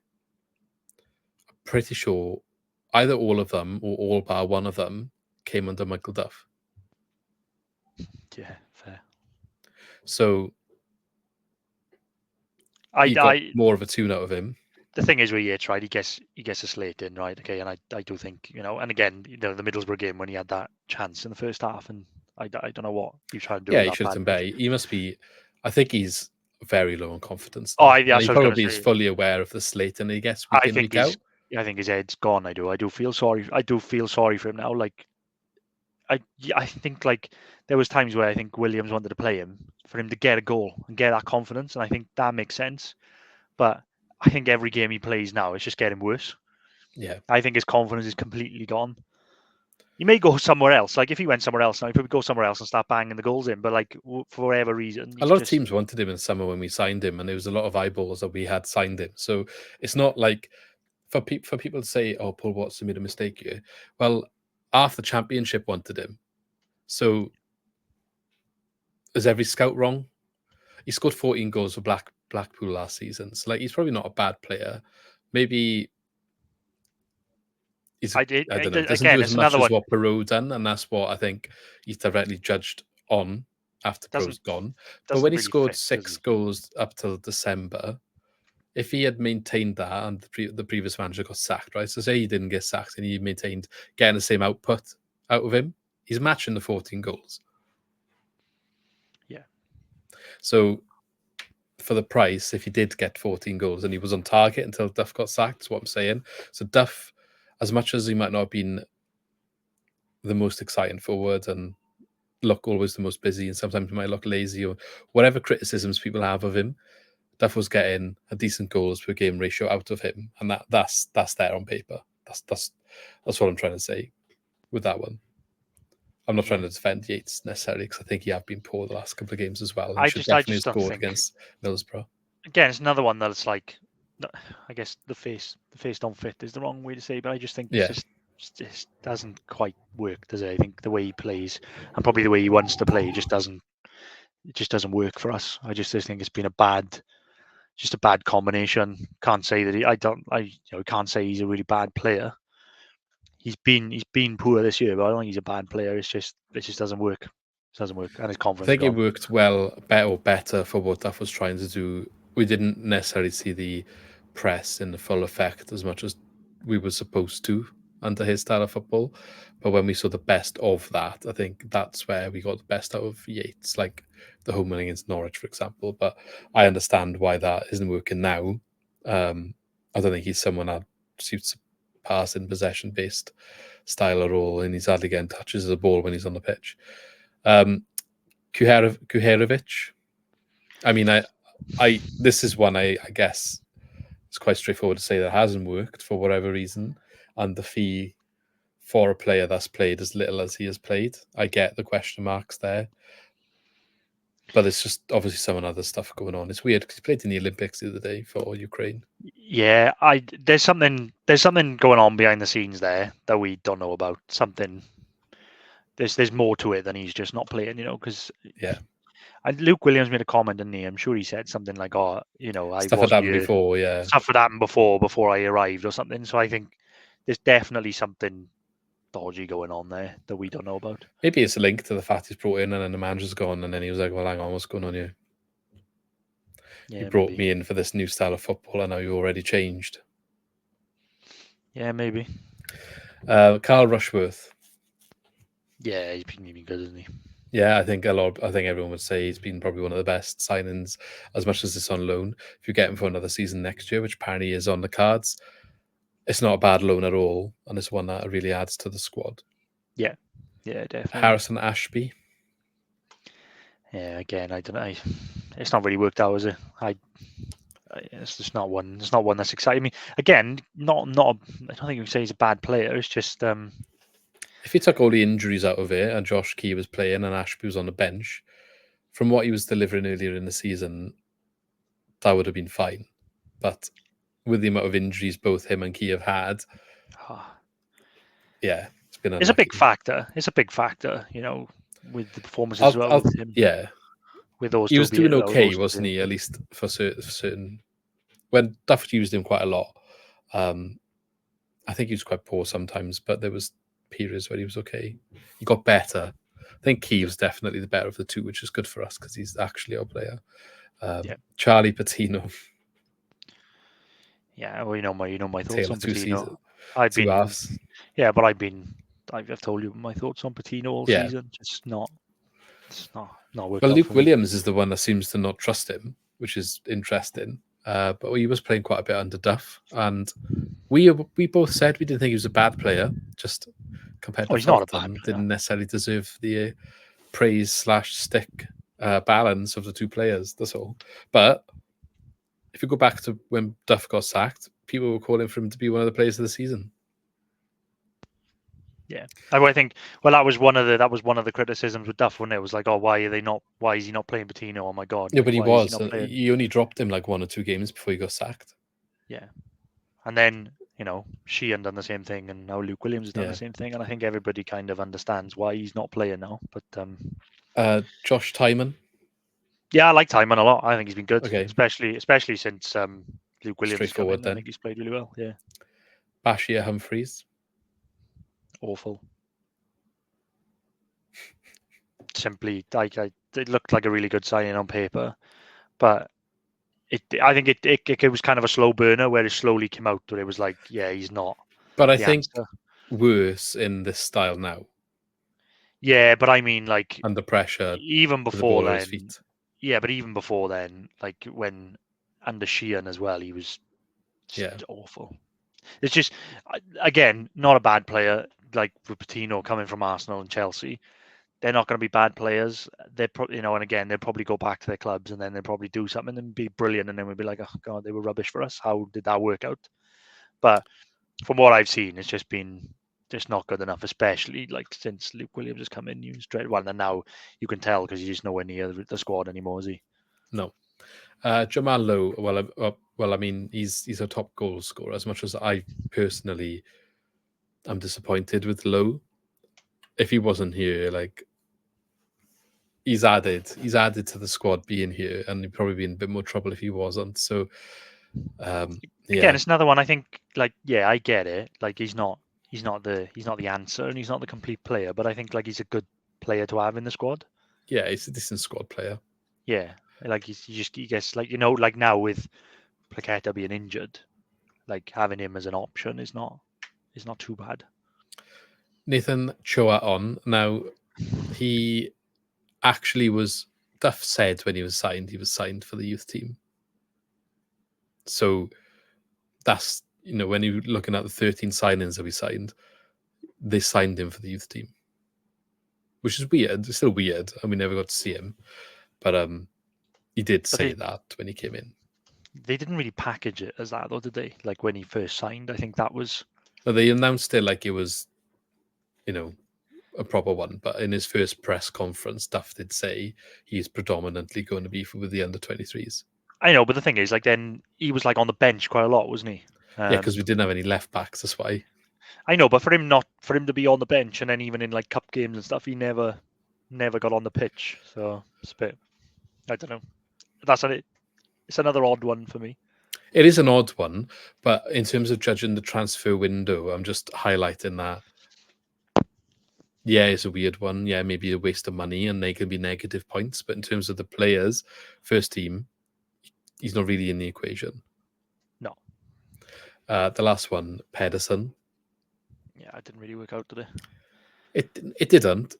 I'm pretty sure either all of them or all bar one of them came under Michael Duff. Yeah, fair. So I got more of a tune out of him. The thing is with Yates, right? He gets a slate in, right? Okay, and I do think, and again, the Middlesbrough game when he had that chance in the first half, and I don't know what he tried to do Yeah, with he that should have bad done touch. better. He must be. I think he's very low on confidence. Oh, And that's he what I was probably going is to say. fully aware of the slate and he gets week in, week out. I think his head's gone. I do feel sorry. I do feel sorry for him now. Like I think like there was times where I think Williams wanted to play him for him to get a goal and get that confidence, and I think that makes sense. But I think every game he plays now, it's just getting worse. Yeah. I think his confidence is completely gone. He may go somewhere else. Like if he went somewhere else now, he probably go somewhere else and start banging the goals in. But like for whatever reason, A lot of teams wanted him in summer when we signed him, and there was a lot of eyeballs that we had signed him. So it's not like for people to say, "Oh, Paul Watson made a mistake here." Well, half the championship wanted him. So is every scout wrong? He scored 14 goals for Blackpool last season. So like he's probably not a bad player. Maybe I don't know. Doesn't do as much as what Perot done, and that's what I think he's directly judged on after Perot's gone. But when he scored 6 goals up till December, if he had maintained that and the previous manager got sacked, right? So say he didn't get sacked and he maintained getting the same output out of him, he's matching the 14 goals. Yeah. So for the price, if he did get 14 goals and he was on target until Duff got sacked, is what I'm saying. So Duff, as much as he might not have been the most exciting forward and look always the most busy and sometimes he might look lazy or whatever criticisms people have of him, Duff was getting a decent goals per game ratio out of him, and that's there on paper. That's what I'm trying to say with that one. I'm not trying to defend Yates necessarily because I think he have been poor the last couple of games as well. He should definitely have scored against Middlesbrough. Again, it's another one that's like, I guess the face don't fit is the wrong way to say, but I just think it's just doesn't quite work, does it? I think the way he plays and probably the way he wants to play just doesn't work for us. I just think it's been a bad combination. Can't say that can't say he's a really bad player. He's been poor this year, but I don't think he's a bad player. It just doesn't work. It doesn't work, and his confidence. I think it worked better for what Duff was trying to do. We didn't necessarily see the press in the full effect as much as we were supposed to under his style of football. But when we saw the best of that, I think that's where we got the best out of Yates, like the home win against Norwich, for example. But I understand why that isn't working now. I don't think he's someone that suits a passing possession-based style at all, and he's hardly getting touches of the ball when he's on the pitch. Kuherovic. I mean, this is one I guess it's quite straightforward to say that hasn't worked for whatever reason, and the fee for a player that's played as little as he has played. I get the question marks there, but it's just obviously some other stuff going on. It's weird because he played in the Olympics the other day for Ukraine. Yeah, there's something going on behind the scenes there that we don't know about. There's more to it than he's just not playing, because And Luke Williams made a comment, didn't he? I'm sure he said something like, "Oh, stuff had happened before, yeah. Stuff had happened before I arrived, or something." So I think there's definitely something dodgy going on there that we don't know about. Maybe it's a link to the fact he's brought in and then the manager's gone, and then he was like, "Well, hang on, what's going on here? Yeah, you brought me in for this new style of football, and now you already changed." Yeah, maybe. Carl Rushworth. Yeah, he's been good, isn't he? Yeah, I think everyone would say he's been probably one of the best signings, as much as it's on loan. If you get him for another season next year, which apparently is on the cards, it's not a bad loan at all, and it's one that really adds to the squad. Yeah, definitely. Harrison Ashby. Yeah, again, I don't know. It's not really worked out, is it? It's just not one. It's not one that's exciting me. Again, not. I don't think you can say he's a bad player. It's just If you took all the injuries out of it and Josh Key was playing and Ashby was on the bench, from what he was delivering earlier in the season, that would have been fine. But with the amount of injuries both him and Key have had, yeah, it's been unlucky. It's a big factor. It's a big factor, with the performances as well. With him, yeah, with those, he was doing okay, wasn't he? At least for certain. When Duff used him quite a lot, I think he was quite poor sometimes, but there was periods where he was okay. He got better. I think Key was definitely the better of the two, which is good for us because he's actually our player. Charlie Patino. Yeah, well, you know my thoughts Tale on of two Patino. seasons. I've told you my thoughts on Patino all season. It's not working. Well, Luke Williams is the one that seems to not trust him, which is interesting. But he was playing quite a bit under Duff, and we both said we didn't think he was a bad player. Just compared to Felton, didn't necessarily deserve the praise/stick balance of the two players. That's all. But if you go back to when Duff got sacked, people were calling for him to be one of the players of the season. Yeah, I think. Well, that was one of the criticisms with Duff, wasn't it? It was like, oh, why is he not playing Patino? Oh my god! Yeah, but he was. He only dropped him like 1 or 2 games before he got sacked. Yeah, and then Sheehan done the same thing, and now Luke Williams has done the same thing, and I think everybody kind of understands why he's not playing now. But Josh Tyman. Yeah, I like Tyman a lot. I think he's been good, okay, especially since Luke Williams has come in. Then. I think he's played really well. Yeah. Bashir Humphreys. Awful. Simply, it looked like a really good signing on paper, but I think it was kind of a slow burner where it slowly came out where it was like, yeah, he's not. But I think worse in this style now. Yeah, but I mean, like under pressure, even before then. Yeah, but even before then, like when under Sheehan as well, he was just awful. It's just, again, not a bad player. Like with Patino coming from Arsenal and Chelsea, they're not going to be bad players. They're and again, they'll probably go back to their clubs and then they'll probably do something and be brilliant, and then we'll be like, oh god, they were rubbish for us. How did that work out? But from what I've seen, it's just been not good enough, especially like since Luke Williams has come in. He was straight well, and now you can tell because he's just nowhere near the squad anymore, is he? No. Jamal Lowe, well, I mean, he's a top goal scorer. As much as I personally am disappointed with Lowe, if he wasn't here, like he's added to the squad being here, and he'd probably be in a bit more trouble if he wasn't. So again, it's another one. I think, like, yeah, I get it. Like he's not the answer, and he's not the complete player, but I think like he's a good player to have in the squad. Yeah, he's a decent squad player. Yeah, like he gets like like now with Plaqueta being injured, like having him as an option is not too bad. Nathan Choa on now, he actually was. Duff said when he was signed for the youth team. So that's when you're looking at the 13 signings that we signed, they signed him for the youth team, which is weird. It's still weird, and we never got to see him. But he did say that when he came in. They didn't really package it as that, though, did they? Like when he first signed, I think that was. No, they announced it like it was, a proper one. But in his first press conference, Duff did say he's predominantly going to be with the under-23s. I know, but the thing is, like then he was like on the bench quite a lot, wasn't he? Yeah, because we didn't have any left backs. That's why. I know, but for him to be on the bench and then even in like cup games and stuff, he never got on the pitch. So it's a bit. I don't know. It's another odd one for me. It is an odd one, but in terms of judging the transfer window, I'm just highlighting that. Yeah, it's a weird one. Yeah, maybe a waste of money, and they can be negative points. But in terms of the players, first team, he's not really in the equation. No. The last one, Pedersen. Yeah, it didn't really work out, did it? It didn't.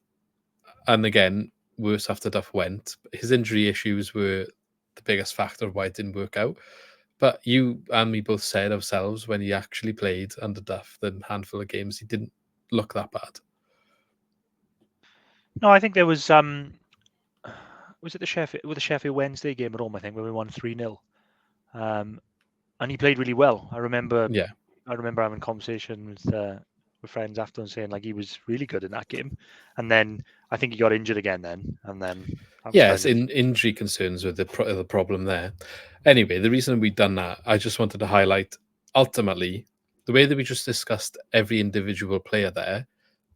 And again, worse after Duff went. His injury issues were the biggest factor of why it didn't work out. But you and me both said ourselves when he actually played under Duff, the handful of games, he didn't look that bad. No, I think there was it the Sheffield Wednesday game at home, I think, where we won 3-0. And he played really well. I remember having conversation with friends after and saying like he was really good in that game. And then I think he got injured again and then yes, injury concerns were the problem there. Anyway, the reason we've done that, I just wanted to highlight, ultimately, the way that we just discussed every individual player there,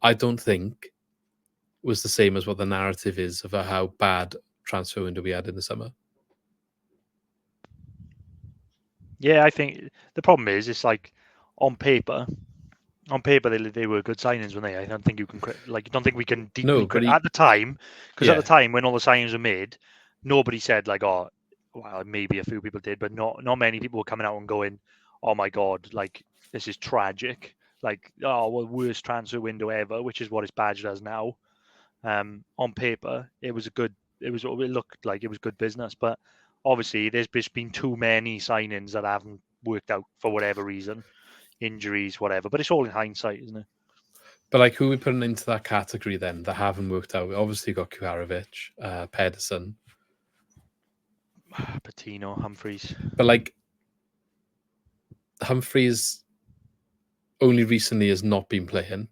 I don't think was the same as what the narrative is about how bad transfer window we had in the summer. Yeah, I think the problem is it's like on paper they were good signings, weren't they? I don't think you can don't think we can deeply at the time, because at the time when all the signings were made, nobody said like, oh, well, maybe a few people did, but not many people were coming out and going, oh my god, like this is tragic, like, oh well, worst transfer window ever, which is what it's badged as now. On paper, it looked like it was good business, but obviously there's just been too many signings that haven't worked out for whatever reason, injuries, whatever. But it's all in hindsight, isn't it? But like, who are we putting into that category then that haven't worked out? We obviously got Kuharovic, Pedersen, Patino, Humphreys. But like, Humphreys only recently has not been playing.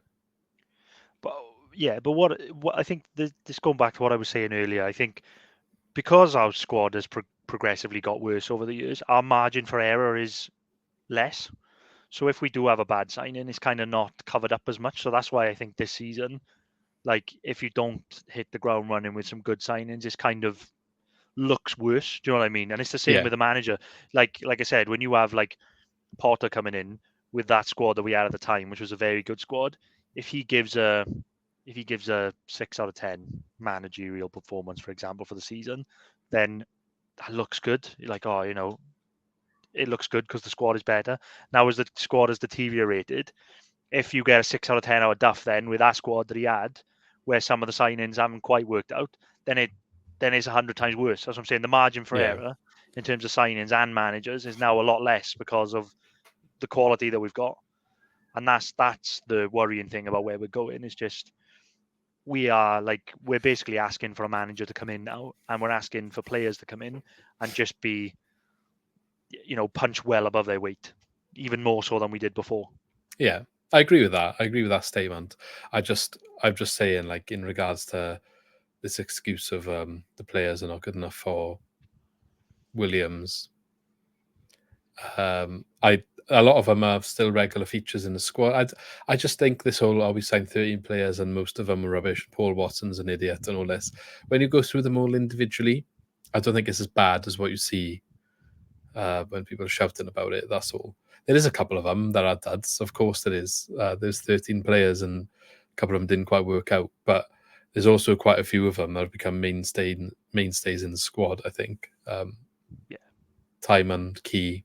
But yeah, but what I think this going back to what I was saying earlier, I think because our squad has progressively got worse over the years, our margin for error is less. So if we do have a bad signing, it's kind of not covered up as much. So that's why I think this season, like if you don't hit the ground running with some good signings, it's kind of looks worse. Do you know what I mean? And it's the same with the manager. Like I said, when you have like Potter coming in with that squad that we had at the time, which was a very good squad, if he gives a 6 out of 10 managerial performance, for example, for the season, then that looks good. You're like, oh, it looks good because the squad is better. Now, as the squad has deteriorated, if you get a 6 out of 10 out of Duff, then with that squad that he had, where some of the signings haven't quite worked out, then it's 100 times worse. That's what I'm saying. The margin for error in terms of signings and managers is now a lot less because of the quality that we've got. And that's the worrying thing about where we're going, is just we're basically asking for a manager to come in now, and we're asking for players to come in and just be, punch well above their weight, even more so than we did before. Yeah, I agree with that. I agree with that statement. I'm just saying, like, in regards to this excuse of the players are not good enough for Williams. A lot of them are still regular features in the squad. I just think this whole, we signed 13 players and most of them are rubbish. Paul Watson's an idiot and all this. When you go through them all individually, I don't think it's as bad as what you see when people are shouting about it. That's all. There is a couple of them that are duds. Of course there is. There's 13 players and a couple of them didn't quite work out. But there's also quite a few of them that have become mainstays in the squad, I think. Timon, Key.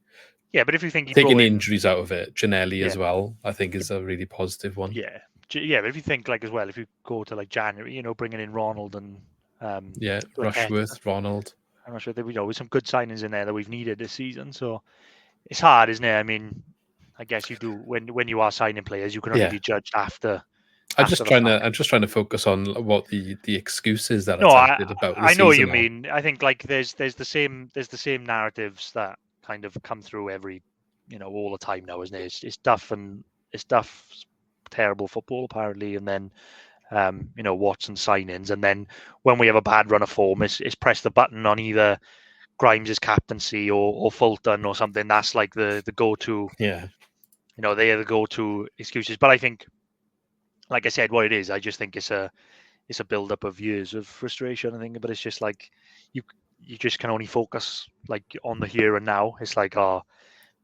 Yeah, but if you think taking the injuries out of it, Janelli as well, I think is a really positive one. Yeah, but if you think as well, if you go to January, bringing in Ronald and Rushworth, Ronald. I'm not sure that with some good signings in there that we've needed this season. So it's hard, isn't it? I mean, I guess you do when you are signing players, you can only be judged after. I'm just trying to focus on what the excuses that are touted about. I know what you mean. I think there's the same narratives that kind of come through every all the time now, isn't it? It's Duff's terrible football apparently, and then Watson signings, and then when we have a bad run of form, it's press the button on either Grimes' captaincy or Fulton or something. That's like the go-to. Yeah. They are the go-to excuses. But I think, like I said, what it is, I just think it's a build-up of years of frustration, I think. But it's just like you just can only focus on the here and now. It's like, oh,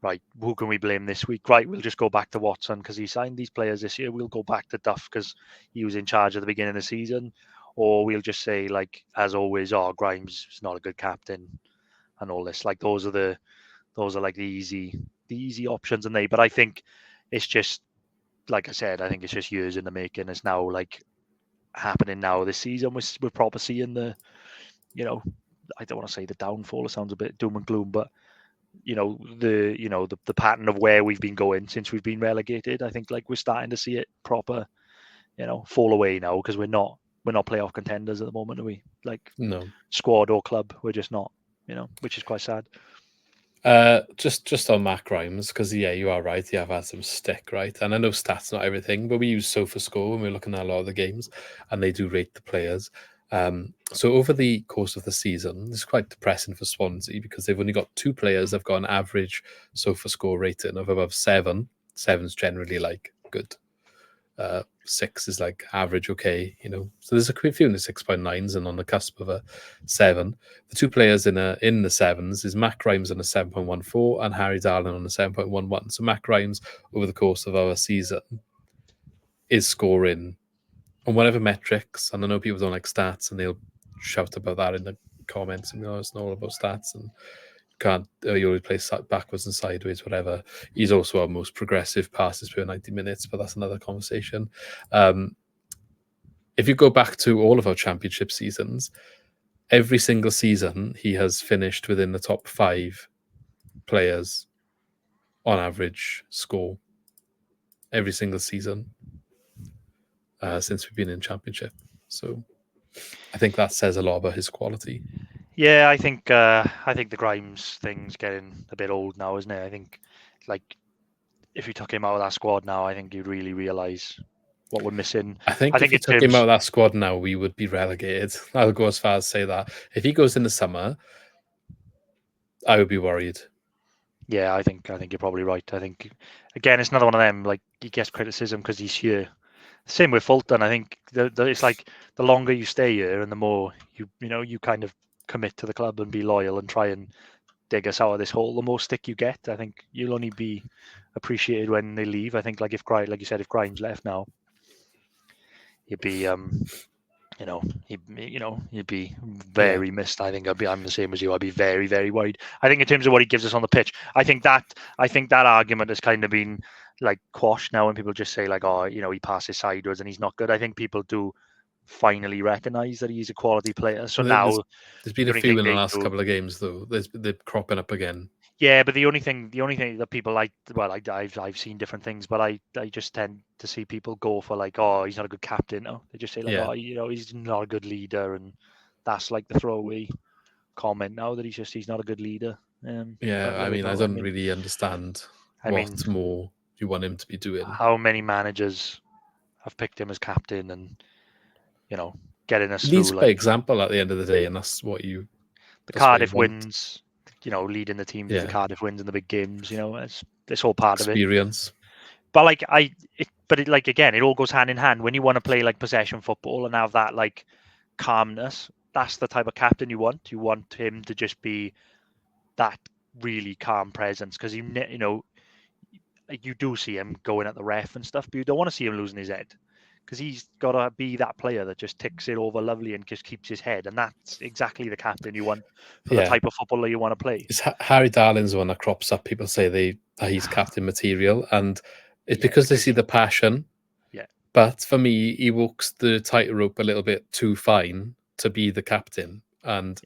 right, who can we blame this week? Right, we'll just go back to Watson because he signed these players this year. We'll go back to Duff because he was in charge at the beginning of the season. Or we'll just say, as always, oh, Grimes is not a good captain and all this. Those are the easy options, but I think it's just, like I said, I think it's just years in the making. It's now happening now this season. We're proper seeing the, I don't want to say the downfall. It sounds a bit doom and gloom, but the pattern of where we've been going since we've been relegated. I think like we're starting to see it proper, fall away now, because we're not playoff contenders at the moment, are we? Like, No. Squad or club, we're just not, which is quite sad. Just on Mac Grimes, because you are right. You have had some stick, right? And I know stats not everything, but we use SofaScore when we're looking at a lot of the games, and they do rate the players. So over the course of the season, it's quite depressing for Swansea because they've only got 2 players that've got an average SofaScore rating of above 7. 7's generally like good. 6 is like average, okay, So there's a few in the 6.9s and on the cusp of a 7. The 2 players in the 7s is Mac Grimes on a 7.14 and Harry Darling on a 7.11. So Mac Grimes over the course of our season is scoring on whatever metrics, and I know people don't like stats and they'll shout about that in the comments and it's not all about stats and you always play backwards and sideways, whatever. He's also our most progressive passes per 90 minutes, but that's another conversation. If you go back to all of our championship seasons, every single season he has finished within the top 5 players on average score. Every single season since we've been in championship. So I think that says a lot about his quality. Yeah, I think the Grimes thing's getting a bit old now, isn't it? I think, like, if you took him out of that squad now, I think you'd really realise what we're missing. I think if you took him out of that squad now, we would be relegated. I'll go as far as say that. If he goes in the summer, I would be worried. Yeah, I think you're probably right. I think, again, it's another one of them, like, he gets criticism because he's here. Same with Fulton. I think it's like the longer you stay here and the more you kind of commit to the club and be loyal and try and dig us out of this hole, the more stick you get. I think you'll only be appreciated when they leave. I think, like, if Grimes left now, you'd be you'd be very missed. I think I'm the same as you. I'd be very, very worried. I think in terms of what he gives us on the pitch, I think that argument has kind of been like quashed now, when people just say like, oh, he passes sideways and he's not good. I think people do finally recognise that he's a quality player. So now there's been a few in the last couple of games though. They're cropping up again. Yeah, but the only thing that people like, well, I've seen different things, but I just tend to see people go for like, oh, he's not a good captain. No, they just say like, oh, he's not a good leader, and that's like the throwaway comment now, that he's not a good leader. I mean, I don't really understand what more you want him to be doing. How many managers have picked him as captain and getting us through? Leads by like, example at the end of the day, and that's what you. The Cardiff wins. Leading the team to the Cardiff wins in the big games. It's all part of it. Experience. But like again, it all goes hand in hand. When you want to play like possession football and have that like calmness, that's the type of captain you want. You want him to just be that really calm presence, because you do see him going at the ref and stuff, but you don't want to see him losing his head, because he's got to be that player that just ticks it over lovely and just keeps his head. And that's exactly the captain you want for the type of footballer you want to play. It's Harry Darling's the one that crops up. People say that he's captain material, and it's because they see the passion. Yeah. But for me, he walks the tightrope a little bit too fine to be the captain. And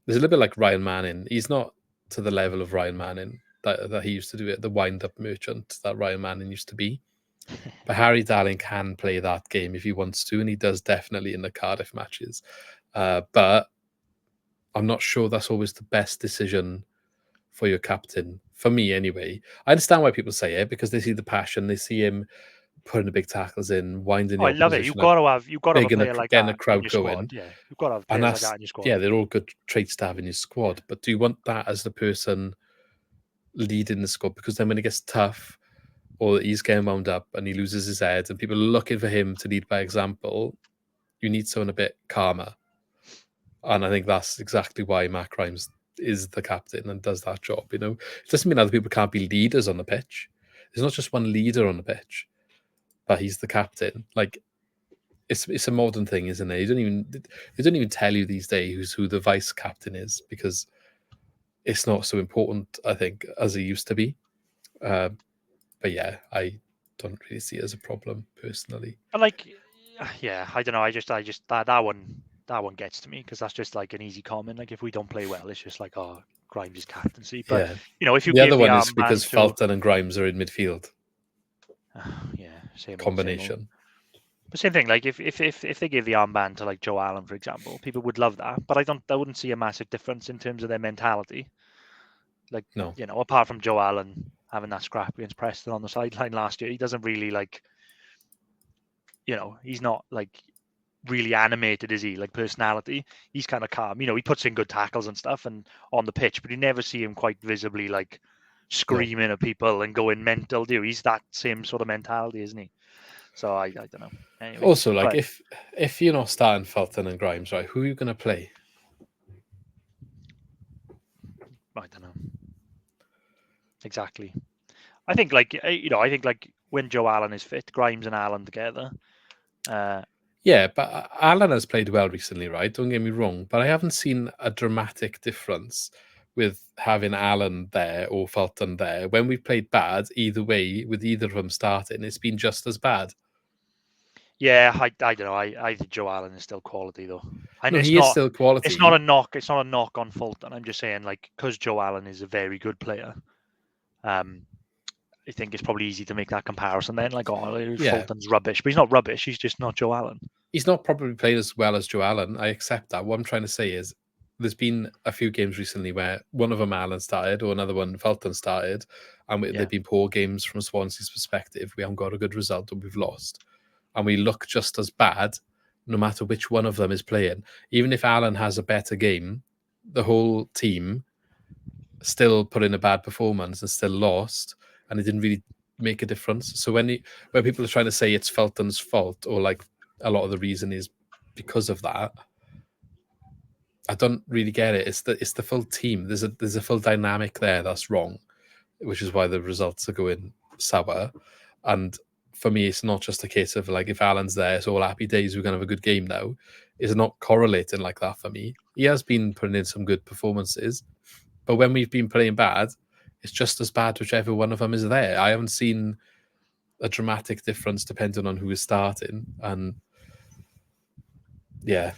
there's a little bit like Ryan Manning. He's not to the level of Ryan Manning that he used to do it, the wind-up merchant that Ryan Manning used to be. But Harry Darling can play that game if he wants to, and he does definitely in the Cardiff matches. But I'm not sure that's always the best decision for your captain. For me, anyway. I understand why people say it, because they see the passion, they see him putting the big tackles in, winding the opposition. I love it. You've got to have a player like that, getting a crowd going. Yeah, you've got to have players like that in your squad. Yeah, they're all good traits to have in your squad. But do you want that as the person leading the squad? Because then when it gets tough, or he's getting wound up and he loses his head and people are looking for him to lead by example, you need someone a bit calmer. And I think that's exactly why Mac Grimes is the captain and does that job. It doesn't mean other people can't be leaders on the pitch. There's not just one leader on the pitch, but he's the captain. Like, it's a modern thing, isn't it? They don't even tell you these days who the vice captain is, because it's not so important, I think, as it used to be. But yeah, I don't really see it as a problem personally. But like, Yeah, I don't know. I just that one gets to me because that's just like an easy comment. Like if we don't play well, it's just like, oh, Grimes' captaincy. But Yeah. if you The give other the one is because armband to, Felton and Grimes are in midfield yeah, same old, same old. combination. But same thing. Like if they gave the armband to like Joe Allen, for example, people would love that. But I wouldn't see a massive difference in terms of their mentality. Like No. apart from Joe Allen having that scrap against Preston on the sideline last year, he doesn't really like, he's not like really animated, is he? Like personality, he's kind of calm. He puts in good tackles and stuff and on the pitch, but you never see him quite visibly like No. screaming at people and going mental. He's that same sort of mentality, isn't he? So I don't know. Anyway, Also, like but if you're not starting Felton and Grimes, right, who are you going to play? I don't know exactly. I think like I think like when Joe Allen is fit, Grimes and Allen together. Yeah, but Alan has played well recently, right? Don't get me wrong, but I haven't seen a dramatic difference with having Alan there or Felton there. When we've played bad, either way, with either of them starting, it's been just as bad. Yeah, I don't know. I think Joe Allen is still quality though, and No, it's he is not still it's not quality. a knock. It's not a knock on Fulton. I'm just saying like because Joe Allen is a very good player. Um, I think it's probably easy to make that comparison then. Like, oh, Yeah, Fulton's rubbish, but he's not rubbish. He's just not Joe Allen. he's not probably played as well as Joe Allen. I accept that. What I'm trying to say is there's been a few games recently where one of them Allen started or another one Felton started, and Yeah, they've been poor games from Swansea's perspective. We haven't got a good result or we've lost. And we look just as bad no matter which one of them is playing. Even if Allen has a better game, the whole team still put in a bad performance and still lost, and it didn't really make a difference. So when people are trying to say it's Felton's fault or like a lot of the reason is because of that, I don't really get it. It's the full team. There's a full dynamic there that's wrong, which is why the results are going sour. And for me, it's not just a case of like if Alan's there, it's all happy days. We're gonna have a good game now. It's not correlating like that for me. He has been putting in some good performances, but when we've been playing bad, it's just as bad whichever one of them is there. I haven't seen a dramatic difference depending on who is starting. And yeah,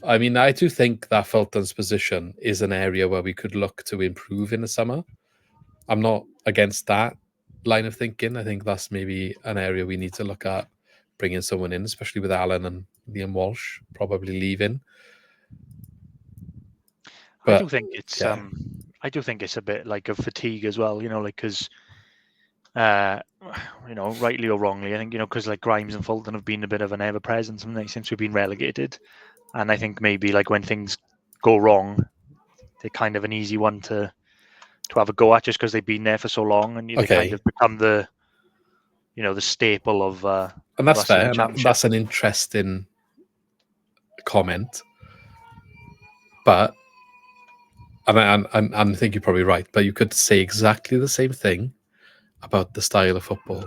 I mean, I do think that Fulton's position is an area where we could look to improve in the summer. I'm not against that line of thinking. I think that's maybe an area we need to look at bringing someone in, especially with Alan and Liam Walsh probably leaving. I do But think it's yeah, I do think it's a bit like a fatigue as well. Like because uh, rightly or wrongly, I think because like Grimes and Fulton have been a bit of an ever presence since we've been relegated, and I think maybe like when things go wrong, they're kind of an easy one to have a go at just because they've been there for so long and they kind okay. of become the staple of And that's us in the fair. And championship. that's an interesting comment. But, and I think you're probably right, but you could say exactly the same thing about the style of football.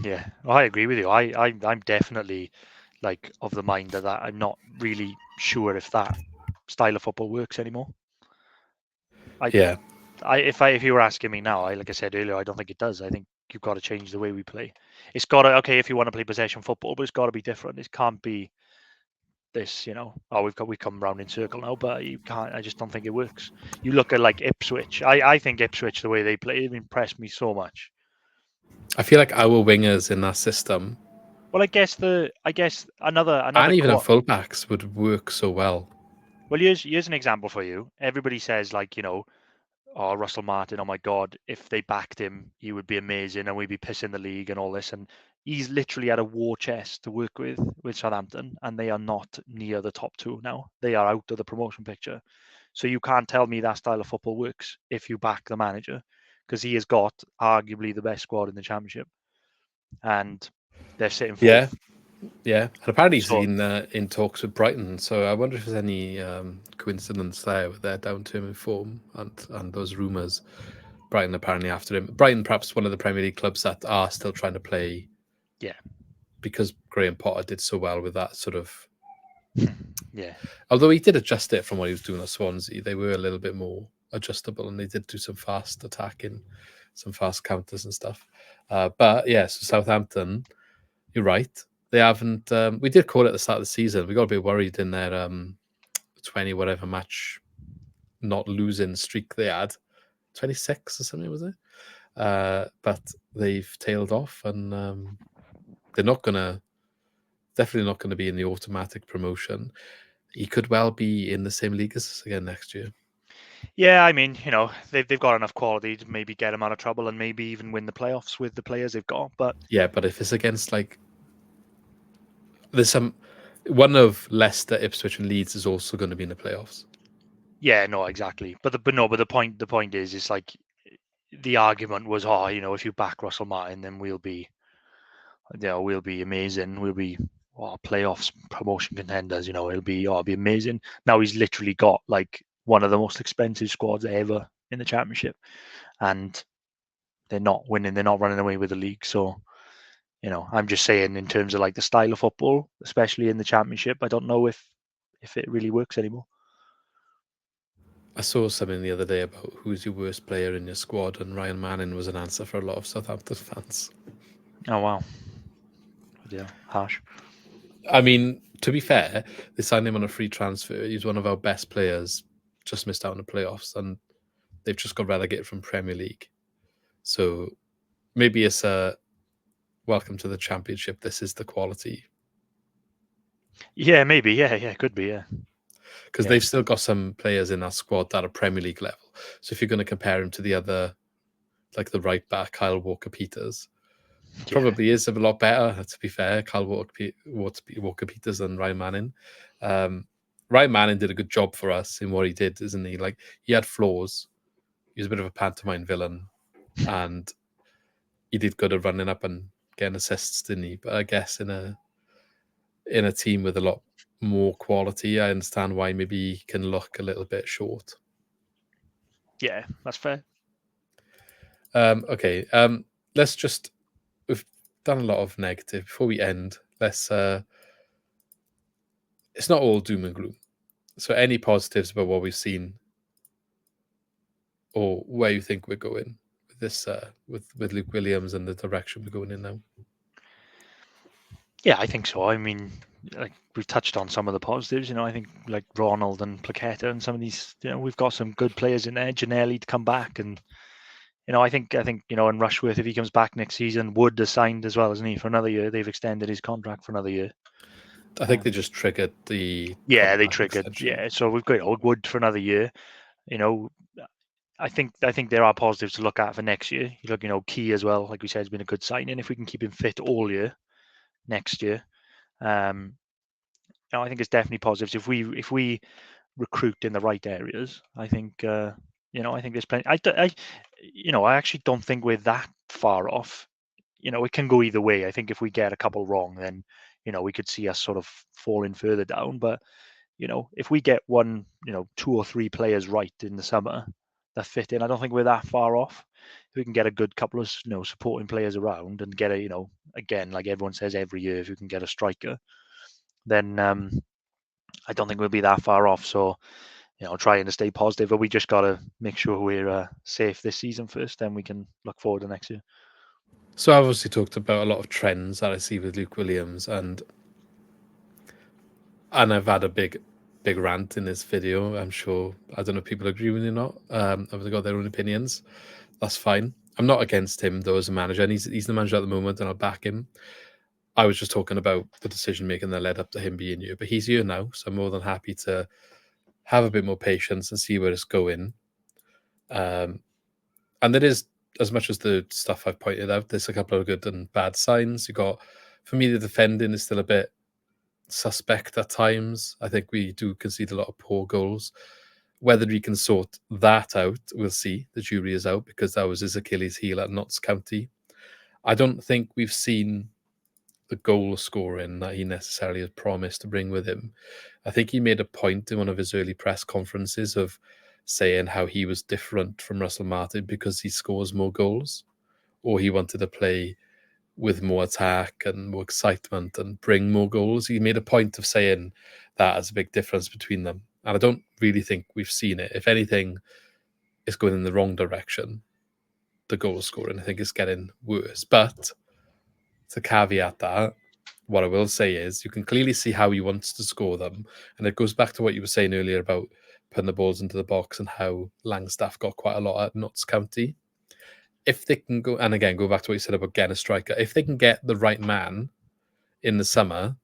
Yeah, I agree with you. I'm definitely like of the mind that I'm not really sure if that style of football works anymore. I Yeah. if you were asking me now, like I said earlier, I don't think it does. I think you've got to change the way we play. It's got to okay if you want to play possession football, but it's got to be different. It can't be this, oh, we've come round in circle now, but you can't. I just don't think it works. You look at like Ipswich. I think Ipswich, the way they play, it impressed me so much. I feel like our wingers in that system Well, I guess another and even our quad. fullbacks would work so well. Well, here's an example for you. Everybody says like oh, Russell Martin, oh my God, if they backed him, he would be amazing and we'd be pissing the league and all this. And he's literally had a war chest to work with Southampton, and they are not near the top two now. They are out of the promotion picture. So you can't tell me that style of football works if you back the manager, because he has got arguably the best squad in the championship, and they're sitting Yeah. fourth. Yeah. And apparently he's So in talks with Brighton. So I wonder if there's any coincidence there with their down term in form and those rumours. Brighton apparently after him. Brighton, perhaps one of the Premier League clubs that are still trying to play yeah, because Graham Potter did so well with that sort of. yeah, Although he did adjust it from what he was doing at Swansea, they were a little bit more adjustable and they did do some fast attacking, some fast counters and stuff. But yeah, so Southampton, you're right. they haven't. We did call it at the start of the season. We got a bit worried in their 20 whatever match not losing streak they had, 26 or something was it? But they've tailed off, and they're definitely not gonna be in the automatic promotion. He could well be in the same league as us again next year. Yeah, I mean, they've got enough quality to maybe get them out of trouble and maybe even win the playoffs with the players they've got. But yeah, but if it's against there's one of Leicester, Ipswich, and Leeds is also going to be in the playoffs. Yeah, no, exactly. But the point is, it's like the argument was, if you back Russell Martin, then we'll be amazing. We'll be playoffs, promotion contenders. It'll be amazing. Now he's literally got like one of the most expensive squads ever in the Championship, and they're not winning. They're not running away with the league. So, I'm just saying in terms of like the style of football, especially in the Championship, I don't know if it really works anymore. I saw something the other day about who's your worst player in your squad, and Ryan Manning was an answer for a lot of Southampton fans. Oh wow, yeah, harsh. I mean, to be fair, they signed him on a free transfer. He's one of our best players. Just missed out on the playoffs, and they've just got relegated from Premier League. So maybe it's a welcome to the Championship. This is the quality. Yeah, maybe. Yeah, could be. Yeah, because they've still got some players in that squad that are Premier League level. So if you're going to compare him to the other, like the right back, Kyle Walker-Peters, probably is a lot better, to be fair, Kyle Walker-Peters than Ryan Manning. Ryan Manning did a good job for us in what he did, isn't he? Like, he had flaws. He was a bit of a pantomime villain, and he did good at running up and getting assists, didn't he? But I guess in a team with a lot more quality, I understand why maybe he can look a little bit short. Yeah, that's fair. Okay, let's just. We've done a lot of negative. Before we end, let's. It's not all doom and gloom. So, any positives about what we've seen, or where you think we're going with this, with Luke Williams and the direction we're going in now? Yeah, I think so. I mean, like we've touched on some of the positives. I think like Ronald and Plaqueta and some of these. We've got some good players in there. Janelli to come back, and I think and Rushworth, if he comes back next season, Wood has signed as well, isn't he, for another year? They've extended his contract for another year. I think they just triggered the. Yeah, they triggered. Extension. Yeah, so we've got Wood for another year. I think there are positives to look at for next year. You look, Key as well, like we said, has been a good signing. If we can keep him fit all year next year, I think it's definitely positive. If we recruit in the right areas, I think I think there's plenty. I actually don't think we're that far off. It can go either way. I think if we get a couple wrong, then we could see us sort of falling further down. But if we get one, 2 or 3 players right in the summer that fit in, I don't think we're that far off. If we can get a good couple of supporting players around and get a again, like everyone says every year, if you can get a striker, then I don't think we'll be that far off. So trying to stay positive, but we just got to make sure we're safe this season first, then we can look forward to next year. So I've obviously talked about a lot of trends that I see with Luke Williams, and I've had a big rant in this video. I'm sure, I don't know if people agree with me or not. They've got their own opinions. That's fine. I'm not against him though as a manager, and he's the manager at the moment, and I'll back him. I was just talking about the decision making that led up to him being here, but he's here now, so I'm more than happy to have a bit more patience and see where it's going. And there is, as much as the stuff I've pointed out, there's a couple of good and bad signs. You got, for me, the defending is still a bit suspect at times. I think we do concede a lot of poor goals. Whether he can sort that out, we'll see. The jury is out, because that was his Achilles heel at Notts County. I don't think we've seen the goal scoring that he necessarily has promised to bring with him. I think he made a point in one of his early press conferences of saying how he was different from Russell Martin because he scores more goals, or he wanted to play with more attack and more excitement and bring more goals. He made a point of saying that as a big difference between them. And I don't really think we've seen it. If anything, it's going in the wrong direction. The goal scoring, I think, is getting worse. But to caveat that, what I will say is you can clearly see how he wants to score them. And it goes back to what you were saying earlier about putting the balls into the box and how Langstaff got quite a lot at Notts County. If they can go, and again, go back to what you said about getting a striker, if they can get the right man in the summer,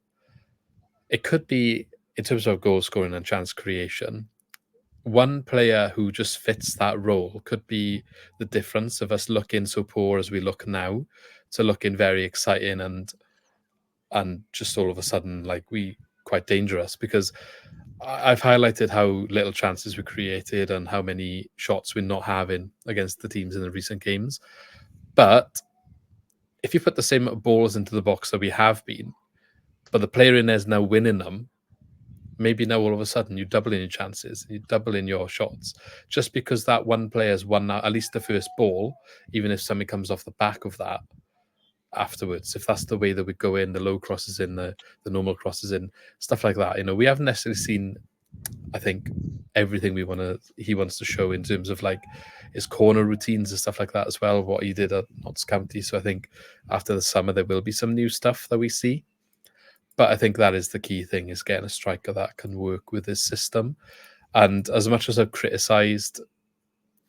it could be, in terms of goal scoring and chance creation, one player who just fits that role could be the difference of us looking so poor as we look now to looking very exciting and just all of a sudden like we quite dangerous, because I've highlighted how little chances we created and how many shots we're not having against the teams in the recent games. But if you put the same balls into the box that we have been, but the player in there is now winning them, maybe now all of a sudden you're doubling your chances, you're doubling your shots, just because that one player's won at least the first ball, even if something comes off the back of that afterwards. If that's the way that we go in, the low crosses in, the normal crosses in, stuff like that. We haven't necessarily seen, I think, everything he wants to show in terms of like his corner routines and stuff like that as well, what he did at Notts County. So I think after the summer there will be some new stuff that we see. But I think that is the key thing, is getting a striker that can work with his system. And as much as I've criticised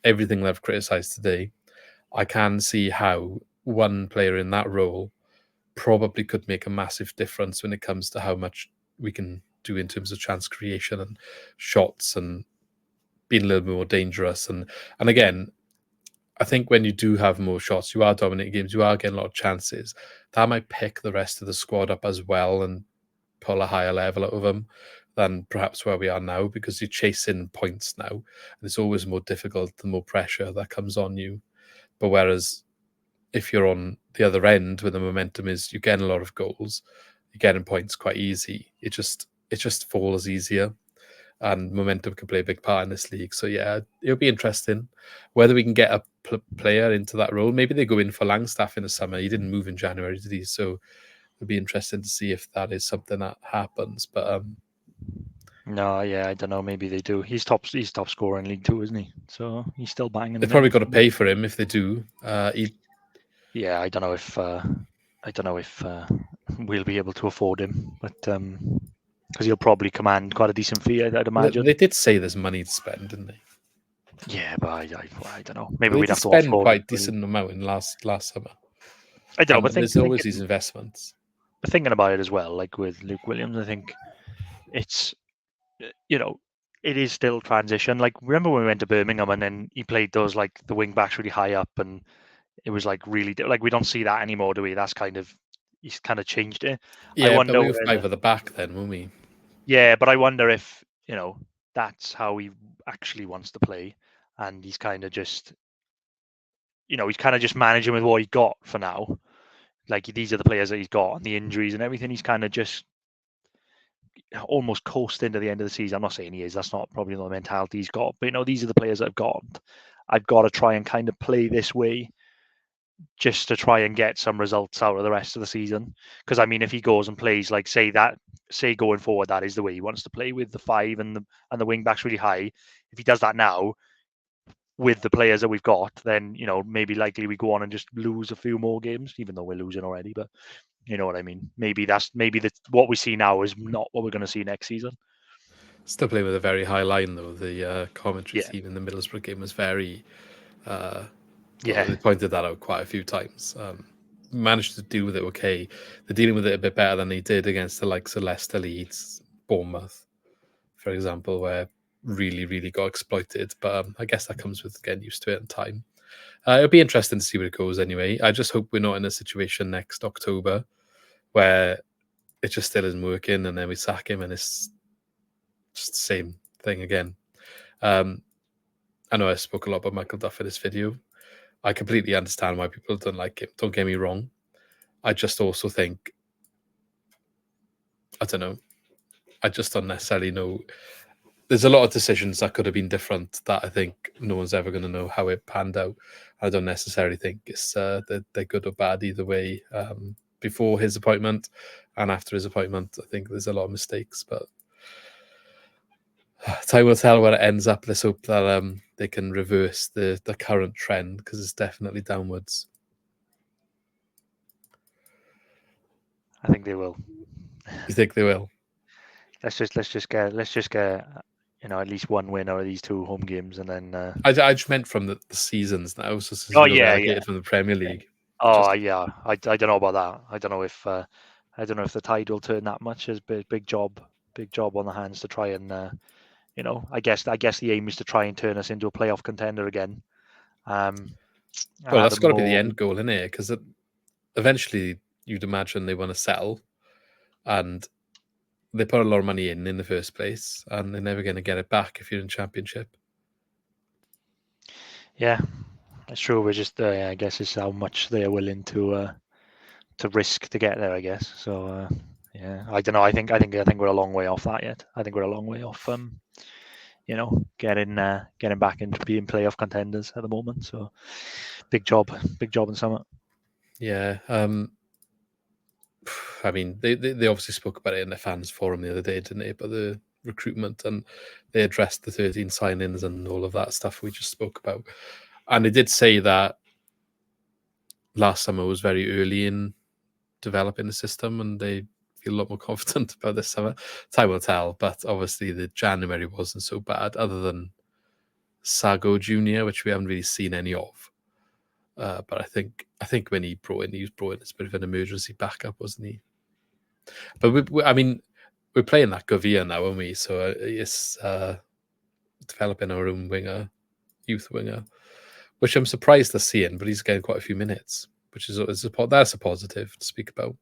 everything that I've criticised today, I can see how one player in that role probably could make a massive difference when it comes to how much we can do in terms of chance creation and shots and being a little bit more dangerous. And again, I think when you do have more shots, you are dominating games, you are getting a lot of chances. That might pick the rest of the squad up as well and pull a higher level out of them than perhaps where we are now, because you're chasing points now. And it's always more difficult, the more pressure that comes on you. But whereas if you're on the other end where the momentum is, you're getting a lot of goals, you're getting points quite easy. It just falls easier. And momentum can play a big part in this league. So yeah, it'll be interesting whether we can get a player into that role. Maybe they go in for Langstaff in the summer. He didn't move in January, did he? So it'll be interesting to see if that is something that happens. But no, yeah, I don't know. Maybe they do. He's top scorer in League Two, isn't he? So he's still banging. they've probably got to pay for him if they do. Yeah, I don't know if we'll be able to afford him, but because he'll probably command quite a decent fee, I'd imagine. They did say there's money to spend, didn't they? Yeah, but I don't know. Maybe they we'd have to spend offload quite a decent amount in last summer. I don't know, but there's always these investments. But thinking about it as well, like with Luke Williams, I think it's it is still transition. Like, remember when we went to Birmingham and then he played those like the wing backs really high up, and it was like really like we don't see that anymore, do we? That's he's kind of changed it. Yeah, I wonder but we were 5 at the back then, weren't we? Yeah, but I wonder if that's how he actually wants to play, and he's kind of just he's kind of just managing with what he got for now. Like, these are the players that he's got, and the injuries and everything. He's kind of just almost coasting to the end of the season. I'm not saying he is. That's not probably the mentality he's got. But these are the players that I've got. I've got to try and kind of play this way, just to try and get some results out of the rest of the season. Because I mean, if he goes and plays like say going forward, that is the way he wants to play, with the 5 and the wing backs really high. If he does that now with the players that we've got, then maybe likely we go on and just lose a few more games, even though we're losing already. But you know what I mean? Maybe what we see now is not what we're going to see next season. Still playing with a very high line, though. The commentary team in the Middlesbrough game was very... they pointed that out quite a few times. Managed to deal with it okay. They're dealing with it a bit better than they did against the likes of Leicester, Leeds, Bournemouth, for example, where really, really got exploited. But I guess that comes with getting used to it in time. It'll be interesting to see where it goes anyway. I just hope we're not in a situation next October where it just still isn't working and then we sack him and it's just the same thing again. I know I spoke a lot about Michael Duff in this video. I completely understand why people don't like him. Don't get me wrong. I just also think, I don't know. I just don't necessarily know. There's a lot of decisions that could have been different that I think no one's ever going to know how it panned out. I don't necessarily think it's they're good or bad either way. Before his appointment and after his appointment, I think there's a lot of mistakes, but time will tell where it ends up. Let's hope that they can reverse the current trend, because it's definitely downwards. I think they will. You think they will? Let's just get at least one win out of these 2 home games, and then. I just meant from the seasons now, so since Oh we got yeah, relegated from the Premier League. Oh Just, yeah, I don't know about that. I don't know if the tide will turn that much. As big job on the hands to try and I guess the aim is to try and turn us into a playoff contender again. And well, at that's the got to be the moment, end goal, isn't it? Because eventually you'd imagine they want to settle, and they put a lot of money in the first place, and they're never going to get it back if you're in Championship. yeah, it's true. We're just I guess it's how much they're willing to risk to get there. I guess so. Yeah, I don't know. I think we're a long way off that yet. I think we're a long way off. Getting back into being playoff contenders at the moment. So big job in summer. Yeah. I mean, they obviously spoke about it in their fans forum the other day, didn't they? About the recruitment, and they addressed the 13 signings and all of that stuff we just spoke about. And they did say that last summer was very early in developing the system, and they feel a lot more confident about this summer. Time will tell, but obviously the January wasn't so bad, other than Sago Junior, which we haven't really seen any of. But I think when he was brought in as a bit of an emergency backup, wasn't he? But we're playing that Govia now, aren't we? So it's developing our own winger, youth winger, which I'm surprised to see in, but he's getting quite a few minutes, which that's a positive to speak about.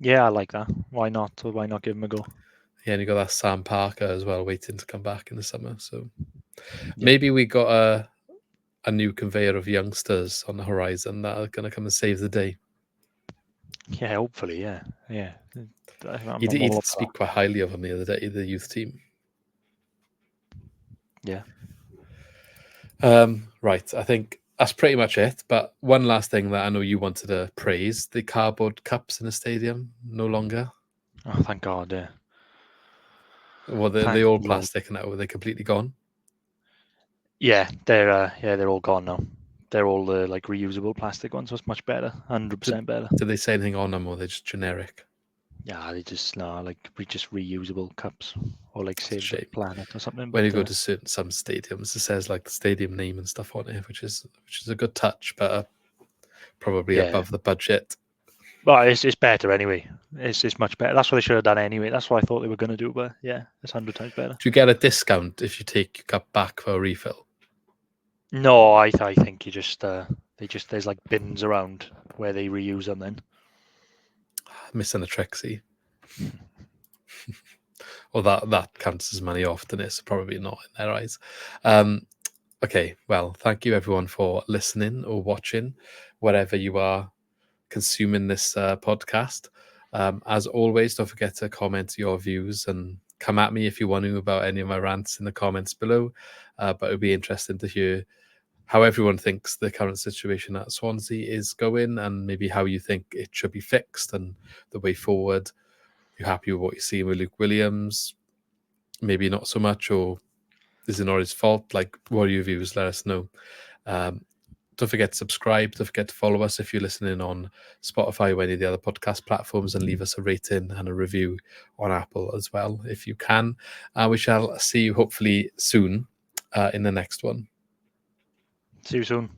Yeah, I like that. Why not? Why not give him a go? Yeah, and you got that Sam Parker as well, waiting to come back in the summer. So Yeah. maybe we got a new conveyor of youngsters on the horizon that are going to come and save the day. Yeah, hopefully, yeah. He I'm all did up for speak quite highly of him the other day, the youth team. that. Yeah. Right, I think that's pretty much it. But one last thing that I know you wanted to praise: the cardboard cups in the stadium no longer. Oh, thank God, yeah. Well, they're all plastic now. Were they completely gone? Yeah, they're all gone now. They're all the like reusable plastic ones. So it's much better, 100% better. Did they say anything on them, or are they just generic? Yeah, they just just reusable cups or like Save the Planet or something. When you go to some stadiums, it says like the stadium name and stuff on it, which is a good touch, but probably above the budget. But it's better anyway. It's much better. That's what they should have done anyway. That's what I thought they were going to do. But yeah, it's 100 times better. Do you get a discount if you take your cup back for a refill? No, I think you just there's like bins around where they reuse them. Then Missing a Trixie. Well, that counts as money off, doesn't it? So probably not in their eyes. Okay, well, thank you everyone for listening or watching, wherever you are consuming this podcast. As always, don't forget to comment your views and come at me if you want to about any of my rants in the comments below. But it would be interesting to hear how everyone thinks the current situation at Swansea is going, and maybe how you think it should be fixed and the way forward. You're happy with what you're seeing with Luke Williams? Maybe not so much, or is it not his fault? Like, what are your views? Let us know. Don't forget to subscribe. Don't forget to follow us if you're listening on Spotify or any of the other podcast platforms, and leave us a rating and a review on Apple as well, if you can. We shall see you hopefully soon in the next one. see you soon.